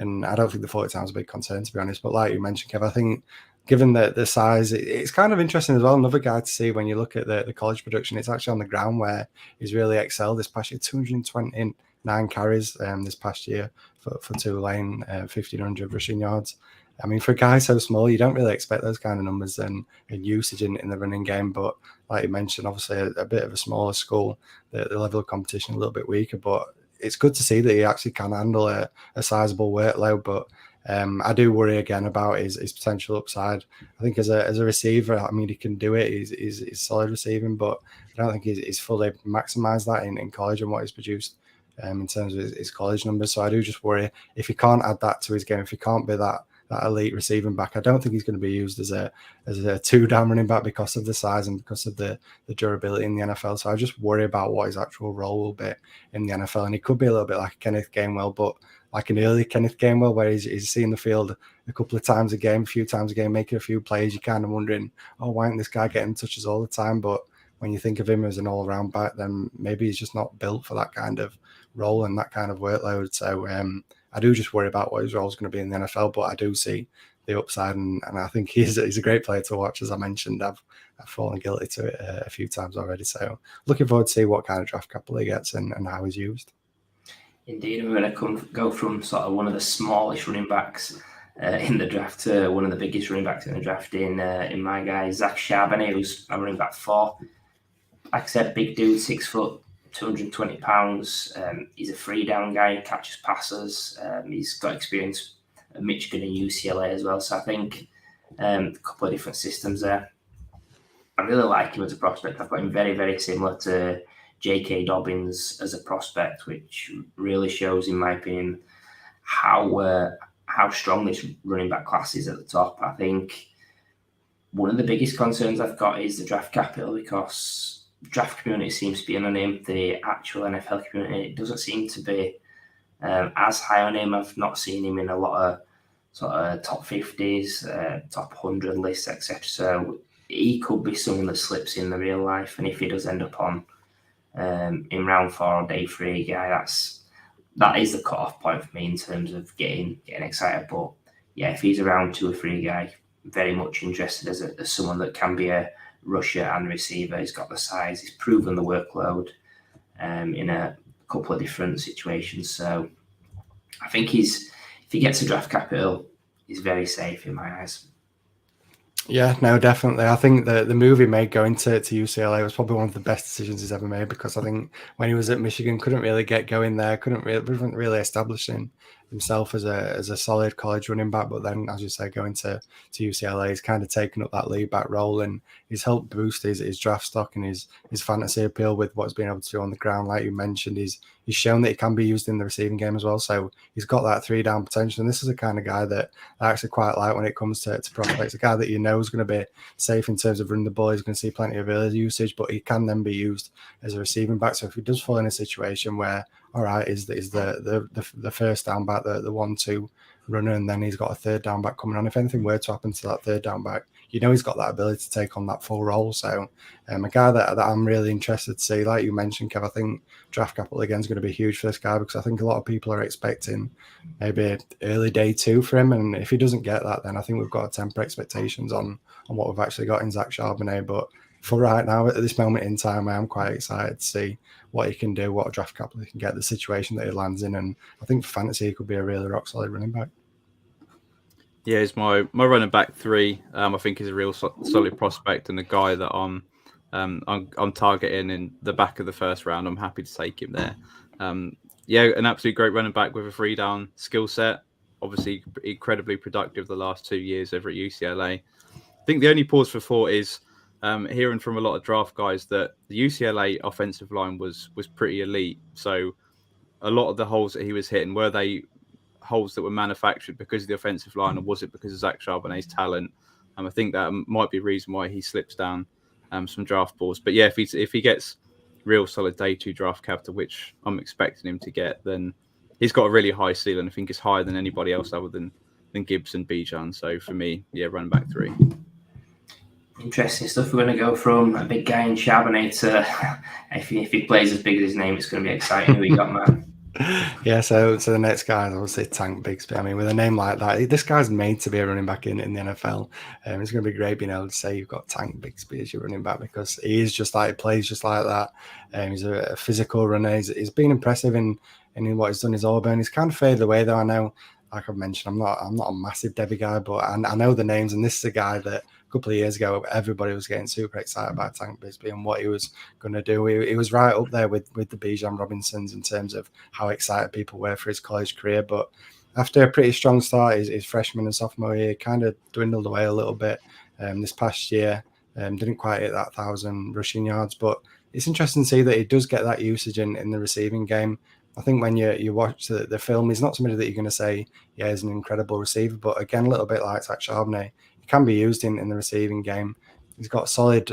I don't think the 40 time is a big concern, to be honest. But like you mentioned, Kev, I think given the size, it's kind of interesting as well. Another guy to see when you look at the college production, it's actually on the ground where he's really excelled this past year. 229 carries this past year for Tulane, 1,500 rushing yards. I mean, for a guy so small, you don't really expect those kind of numbers and usage in the running game. But like you mentioned, obviously a bit of a smaller school, the level of competition a little bit weaker. But it's good to see that he actually can handle a sizable workload. But I do worry again about his potential upside. I think as a receiver, I mean, he can do it. He's solid receiving, but I don't think he's fully maximised that in college and what he's produced in terms of his college numbers. So I do just worry if he can't add that to his game, if he can't be that elite receiving back. I don't think he's going to be used as a two-down running back because of the size and because of the durability in the NFL. So I just worry about what his actual role will be in the NFL. And he could be a little bit like Kenneth Gainwell, but like an early Kenneth Gainwell, where he's seeing the field a couple of times a game, making a few plays. You're kind of wondering, why isn't this guy getting touches all the time? But when you think of him as an all-around back, then maybe he's just not built for that kind of role and that kind of workload. So I do just worry about what his role is going to be in the NFL, but I do see the upside, and I think he's a great player to watch. As I mentioned, I've fallen guilty to it a few times already. So looking forward to see what kind of draft capital he gets and how he's used. Indeed, we're going to go from sort of one of the smallest running backs in the draft to one of the biggest running backs in the draft in my guy, Zach Charbonnet, who's a running back 4. Like I said, big dude, 6 foot, 220 pounds. He's a free down guy, catches passes. He's got experience at Michigan and UCLA as well. So I think a couple of different systems there. I really like him as a prospect. I've got him very, very similar to J.K. Dobbins as a prospect, which really shows, in my opinion, how strong this running back class is at the top. I think one of the biggest concerns I've got is the draft capital, because draft community seems to be on him. The actual NFL community, it doesn't seem to be as high on him. I've not seen him in a lot of sort of top 50s, top 100 lists, etc. So he could be someone that slips in the real life. And if he does end up on in round 4 or day 3 guy, that is the cut-off point for me in terms of getting excited. But yeah, if he's a round 2 or 3 guy, very much interested as someone that can be a rusher and receiver. He's got the size. He's proven the workload in a couple of different situations. So I think if he gets a draft capital, he's very safe in my eyes. Yeah, no, definitely. I think the move he made going to UCLA was probably one of the best decisions he's ever made, because I think when he was at Michigan, couldn't really get going there, wasn't really establishing himself as a solid college running back. But then, as you say, going to UCLA, he's kind of taken up that lead back role, and he's helped boost his draft stock and his fantasy appeal with what's been able to do on the ground. Like you mentioned, he's shown that he can be used in the receiving game as well. So he's got that 3-down potential. And this is the kind of guy that I actually quite like when it comes to prospects. A guy that you know is going to be safe in terms of running the ball. He's going to see plenty of early usage, but he can then be used as a receiving back. So if he does fall in a situation where, all right, is the first down back, the 1-2 runner, and then he's got a third down back coming on. If anything were to happen to that third down back, you know he's got that ability to take on that full role. So a guy that I'm really interested to see. Like you mentioned, Kev, I think draft capital again is going to be huge for this guy, because I think a lot of people are expecting maybe early day 2 for him. And if he doesn't get that, then I think we've got to temper expectations on what we've actually got in Zach Charbonnet. But for right now, at this moment in time, I am quite excited to see what he can do, what draft capital he can get, the situation that he lands in. And I think for fantasy, he could be a really rock solid running back. Yeah, he's my running back 3. I think he's a real solid prospect, and a guy that I'm targeting in the back of the first round. I'm happy to take him there. Yeah, an absolute great running back with a 3-down skill set. Obviously, incredibly productive the last 2 years over at UCLA. I think the only pause for thought is hearing from a lot of draft guys that the UCLA offensive line was pretty elite. So a lot of the holes that he was hitting, were they holes that were manufactured because of the offensive line, or was it because of Zach Charbonnet's talent? I think that might be a reason why he slips down some draft balls. But yeah, if he gets real solid day 2 draft capital, which I'm expecting him to get, then he's got a really high ceiling. I think it's higher than anybody else other than Gibbs and Bijan. So for me, yeah, running back 3. Interesting stuff. We're going to go from a big guy in Charbonnet to if he plays as big as his name, it's going to be exciting. Who we got, man? Yeah, so the next guy is obviously Tank Bigsby. I mean, with a name like that, this guy's made to be a running back in the NFL. It's going to be great being able to say you've got Tank Bigsby as your running back, because he is just like, he plays just like that. He's a physical runner. He's been impressive in what he's done. His Auburn. He's kind of faded away though. I know, like I've mentioned, I'm not a massive Debbie guy, but I know the names, and this is a guy that a couple of years ago everybody was getting super excited about Tank Bigsby and what he was going to do. He was right up there with the Bijan Robinsons in terms of how excited people were for his college career. But after a pretty strong start, his freshman and sophomore year kind of dwindled away a little bit. This past year, didn't quite hit that 1,000 rushing yards, but it's interesting to see that he does get that usage in the receiving game. I think when you watch the film, he's not somebody that you're going to say, yeah, he's an incredible receiver. But again, a little bit like Zach Charbonnet, he can be used in the receiving game. He's got solid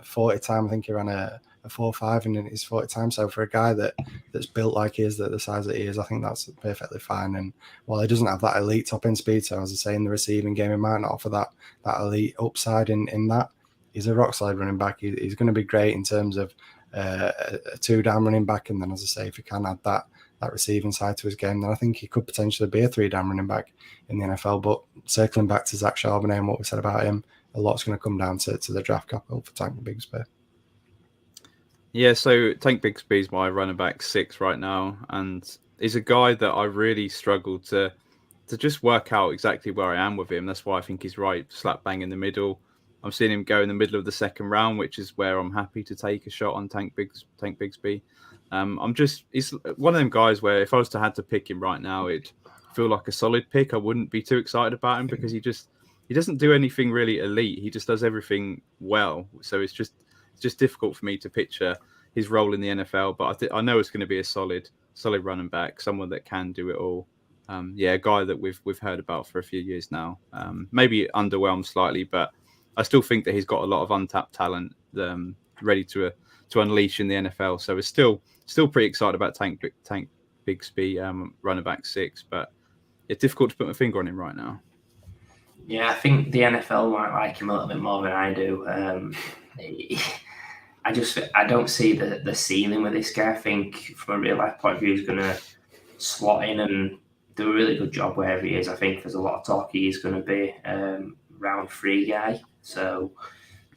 40 time. I think he ran a 4.5 in his 40 time. So for a guy that's built like he is, the size that he is, I think that's perfectly fine. And while he doesn't have that elite top end speed, so as I say, in the receiving game, he might not offer that elite upside in that. He's a rock solid running back. He's going to be great in terms of a 2-down running back, and then as I say, if he can add that receiving side to his game, then I think he could potentially be a 3-down running back in the NFL. But circling back to Zach Charbonnet and what we said about him, a lot's going to come down to the draft capital for Tank Bigsby. Yeah, so Tank Bigsby is my running back 6 right now, and he's a guy that I really struggle to just work out exactly where I am with him. That's why I think he's right slap bang in the middle. I'm seeing him go in the middle of the second round, which is where I'm happy to take a shot on Tank Bigsby. He's one of them guys where if I was to have to pick him right now, it'd feel like a solid pick. I wouldn't be too excited about him because he doesn't do anything really elite. He just does everything well. So it's just difficult for me to picture his role in the NFL. But I know it's going to be a solid running back, someone that can do it all. A guy that we've heard about for a few years now. Maybe underwhelmed slightly, but I still think that he's got a lot of untapped talent ready to unleash in the NFL. So it's still pretty excited about Tank Bigsby, running back 6, but it's difficult to put my finger on him right now. Yeah, I think the NFL might like him a little bit more than I do. I don't see the ceiling with this guy. I think from a real life point of view, he's going to slot in and do a really good job wherever he is. I think there's a lot of talk he's going to be round 3 guy. So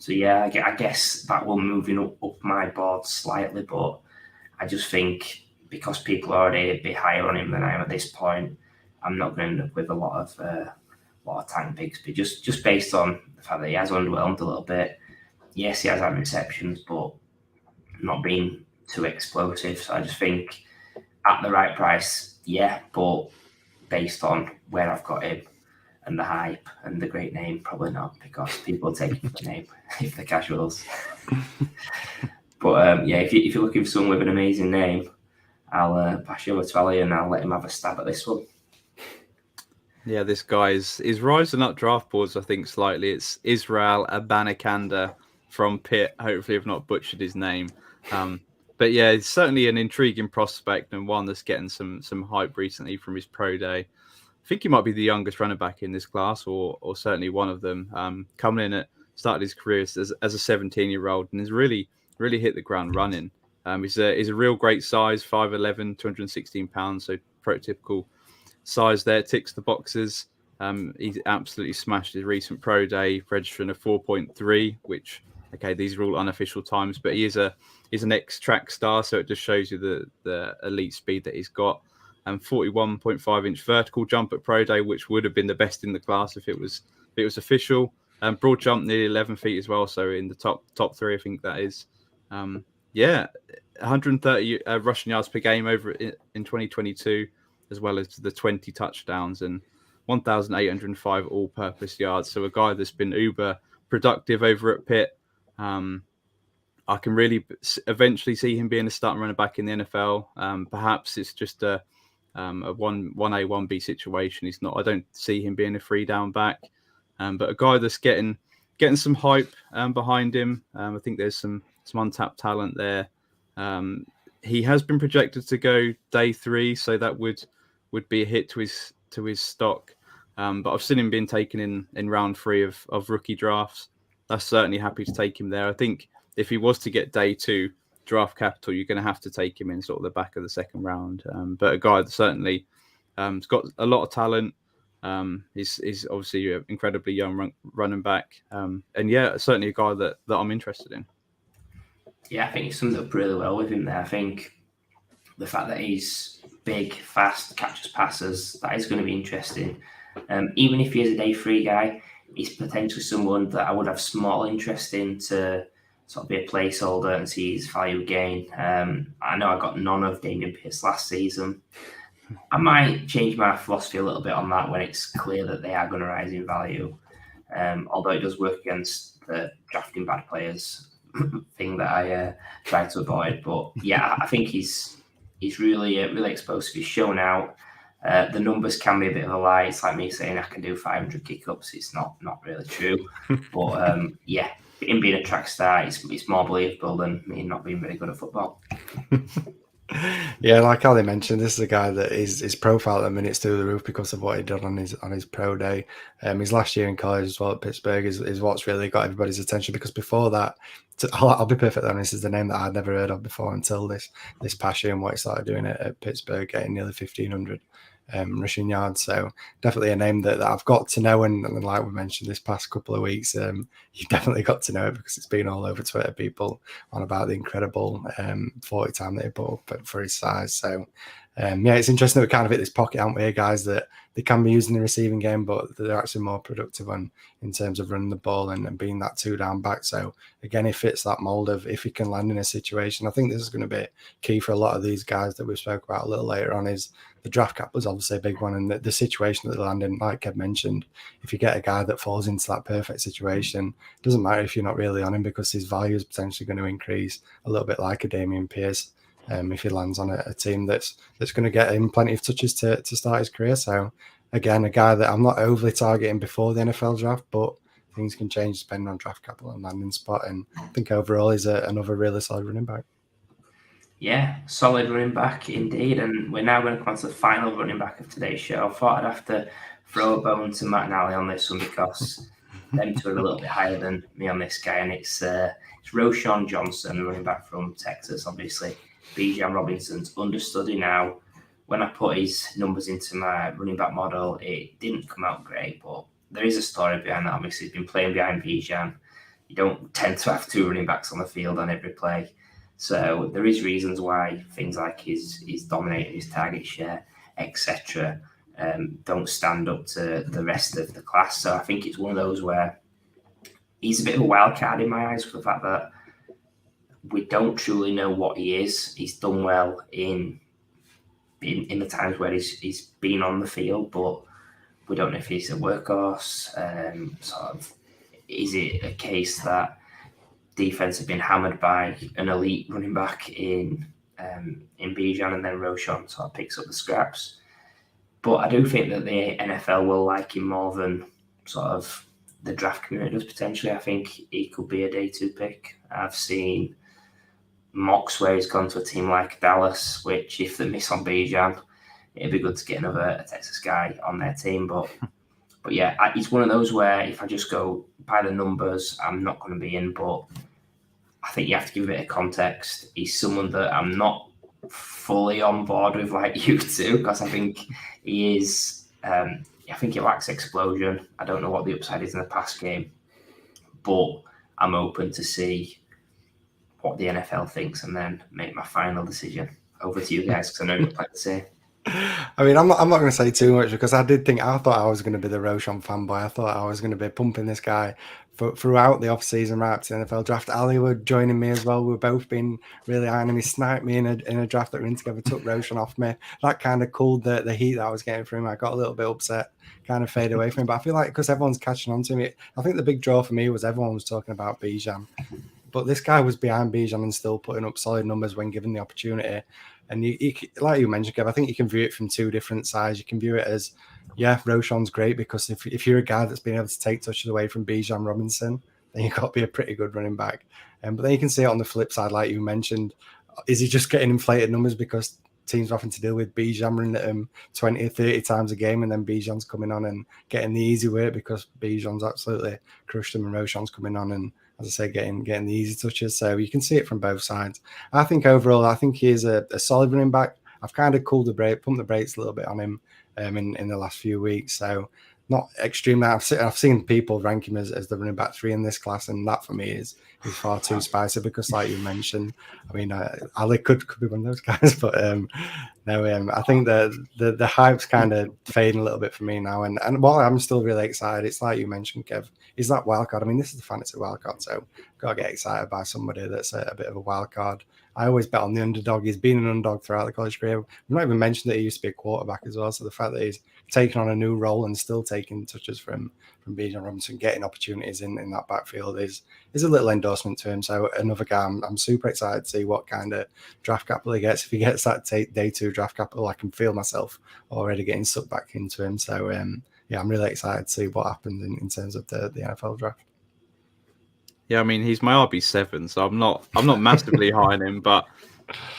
yeah, I guess that will move up my board slightly, but I just think because people are already a bit higher on him than I am at this point, I'm not going to end up with a lot lot of time Bigsby, just based on the fact that he has underwhelmed a little bit. Yes, he has had receptions, but not been too explosive. So I just think at the right price, yeah, but based on where I've got him and the hype and the great name, probably not, because people take him for the name if they're casuals. But yeah, if you're looking for someone with an amazing name, I'll pass you over to Ali and I'll let him have a stab at this one. Yeah, this guy is rising up draft boards, I think, slightly. It's Israel Abanikanda from Pitt. Hopefully I've not butchered his name. But yeah, it's certainly an intriguing prospect and one that's getting some hype recently from his pro day. I think he might be the youngest running back in this class, or certainly one of them. Coming in at started his career as a 17-year-old and has really hit the ground running. He's a real great size, 5'11", 216 pounds, so prototypical size there, ticks the boxes. He's absolutely smashed his recent pro day, registering a 4.3, which, okay, these are all unofficial times, but he's an ex-track star, so it just shows you the elite speed that he's got. And 41.5-inch vertical jump at pro day, which would have been the best in the class if it was official. Broad jump nearly 11 feet as well, so in the top three, I think that is. 130 rushing yards per game over in 2022, as well as the 20 touchdowns and 1,805 all-purpose yards. So a guy that's been uber productive over at Pitt. I can really eventually see him being a starting running back in the NFL. Perhaps it's just a 1A, 1B situation. He's not. I don't see him being a 3-down back, but a guy that's getting some hype behind him. I think there's some untapped talent there. He has been projected to go day 3, so that would be a hit to his stock. But I've seen him being taken in round 3 of rookie drafts. I'm certainly happy to take him there. I think if he was to get day 2 draft capital, you're going to have to take him in sort of the back of the second round. But a guy that certainly has got a lot of talent. He's obviously an incredibly young running back. And yeah, certainly a guy that I'm interested in. Yeah, I think he summed up really well with him there. I think the fact that he's big, fast, catches passes, that is going to be interesting. Even if he is a day 3 guy, he's potentially someone that I would have small interest in to sort of be a placeholder and see his value gain. I know I got none of Dameon Pierce last season. I might change my philosophy a little bit on that when it's clear that they are going to rise in value. Although it does work against the drafting bad players thing that I try to avoid. But yeah, I think he's really explosive. He's shown out. The numbers can be a bit of a lie. It's like me saying I can do 500 kick-ups. It's not really true. But yeah, him being a track star, it's more believable than me not being very good at football. Yeah, like Ali mentioned, this is a guy that his profile at the minute's through the roof because of what he did on his pro day. His last year in college as well at Pittsburgh is what's really got everybody's attention, because before that, I'll be perfectly honest, is the name that I'd never heard of before until this past year and what he started doing at Pittsburgh, getting nearly 1,500 rushing yards. So definitely a name that I've got to know, and like we mentioned this past couple of weeks, you've definitely got to know it because it's been all over Twitter, people on about the incredible 40 time that he put up for his size. So yeah, it's interesting that we kind of hit this pocket, aren't we, guys, that they can be used in the receiving game, but they're actually more productive in terms of running the ball and being that 2-down back. So again, it fits that mold of if he can land in a situation. I think this is going to be key for a lot of these guys that we spoke about a little later on. Is the draft cap was obviously a big one, and the situation that they land in, like Kev mentioned, if you get a guy that falls into that perfect situation, it doesn't matter if you're not really on him, because his value is potentially going to increase a little bit like a Dameon Pierce. If he lands on a team that's going to get him plenty of touches to start his career. So again, a guy that I'm not overly targeting before the NFL draft, but things can change depending on draft capital and landing spot. And I think overall he's another really solid running back. Yeah, solid running back indeed. And we're now going to come on to the final running back of today's show. I thought I'd have to throw a bone to Matt and Ali on this one, because them two are a little bit higher than me on this guy. And it's Roschon Johnson, running back from Texas, obviously. Bijan Robinson's understudy now. When I put his numbers into my running back model, it didn't come out great, but there is a story behind that. Obviously, he's been playing behind Bijan. You don't tend to have 2 running backs on the field on every play. So there is reasons why things like he's dominated his target share, etc. don't stand up to the rest of the class. So I think it's one of those where he's a bit of a wild card in my eyes for the fact that we don't truly know what he is. He's done well in the times where he's been on the field, but we don't know if he's a workhorse. Is it a case that defense have been hammered by an elite running back in Bijan, and then Roshan sort of picks up the scraps? But I do think that the NFL will like him more than sort of the draft community does potentially. I think he could be a day 2 pick. I've seen mocks where he's gone to a team like Dallas, which if they miss on Bijan, it'd be good to get another Texas guy on their team. But yeah, it's one of those where if I just go by the numbers, I'm not going to be in. But I think you have to give a bit of context. He's someone that I'm not fully on board with like you two, because I think he is. I think he lacks explosion. I don't know what the upside is in the pass game, but I'm open to see what the NFL thinks and then make my final decision. Over to you guys, because I know you'd like to say. I mean, I'm not going to say too much, because I thought I was going to be the Roshan fanboy. I thought I was going to be pumping this guy throughout the off-season right up to the NFL draft. Ali were joining me as well. We've both been really eyeing him. He sniped me in a draft that we were in together, took Roshan off me. That kind of cooled the heat that I was getting from him. I got a little bit upset, kind of fade away from him. But I feel like because everyone's catching on to me, I think the big draw for me was everyone was talking about Bijan. But this guy was behind Bijan and still putting up solid numbers when given the opportunity. And you, like you mentioned, Kev, I think you can view it from 2 different sides. You can view it as, yeah, Roshan's great, because if you're a guy that's been able to take touches away from Bijan Robinson, then you've got to be a pretty good running back. But then you can see it on the flip side, like you mentioned. Is he just getting inflated numbers because teams are having to deal with Bijan running at him 20 or 30 times a game, and then Bijan's coming on and getting the easy work because Bijan's absolutely crushed him, and Roshan's coming on and, as I say, getting the easy touches. So you can see it from both sides. I think overall, I think he is a solid running back. I've kind of pumped the brakes a little bit on him in the last few weeks. So not extremely. I've seen people rank him as the running back 3 in this class, and that for me is far too spicy, because, like you mentioned, I mean, Ali could be one of those guys, but I think the hype's kind of fading a little bit for me now. And while I'm still really excited, it's like you mentioned, Kev, is that wildcard. I mean, this is the fantasy wildcard, so got to get excited by somebody that's a bit of a wildcard. I always bet on the underdog. He's been an underdog throughout the college career. We've not even mentioned that he used to be a quarterback as well. So the fact that he's taken on a new role and still taking touches from Bijan Robinson, getting opportunities in that backfield is a little endorsement to him. So another guy I'm super excited to see what kind of draft capital he gets. If he gets that day 2 draft capital, I can feel myself already getting sucked back into him. So yeah, I'm really excited to see what happens in terms of the NFL draft. Yeah, I mean, he's my RB7, so I'm not massively high on him, but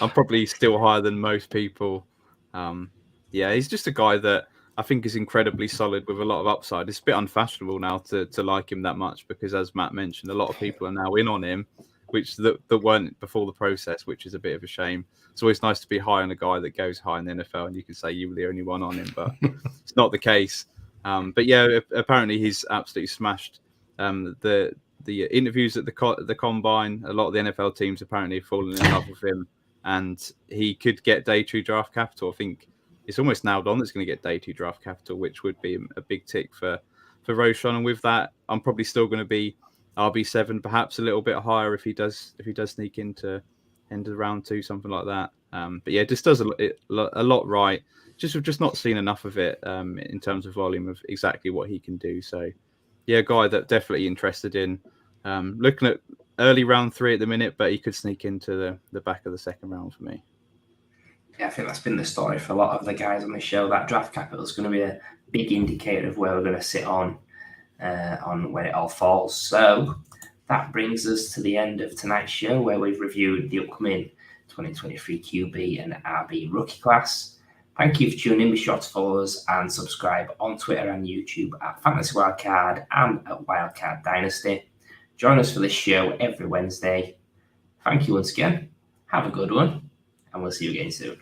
I'm probably still higher than most people. Yeah, he's just a guy that I think is incredibly solid with a lot of upside. It's a bit unfashionable now to like him that much, because, as Matt mentioned, a lot of people are now in on him, which that weren't before the process, which is a bit of a shame. It's always nice to be high on a guy that goes high in the NFL, and you can say you were the only one on him, but it's not the case. But yeah, apparently he's absolutely smashed the interviews at the combine. A lot of the NFL teams apparently have fallen in love with him, and he could get day 2 draft capital. I think it's almost nailed on that's going to get day 2 draft capital, which would be a big tick for Roshan. And with that, I'm probably still going to be RB7, perhaps a little bit higher if he does sneak into round 2, something like that. But yeah, just does a lot right. Just not seen enough of it in terms of volume of exactly what he can do. So yeah, a guy that definitely interested in. Looking at early round 3 at the minute, but he could sneak into the back of the second round for me. Yeah, I think that's been the story for a lot of the guys on the show. That draft capital is going to be a big indicator of where we're going to sit on when it all falls. So that brings us to the end of tonight's show, where we've reviewed the upcoming 2023 QB and RB rookie class. Thank you for tuning in. Be sure to follow us and subscribe on Twitter and YouTube at Fantasy Wildcard and at Wildcard Dynasty. Join us for this show every Wednesday. Thank you once again. Have a good one, and we'll see you again soon.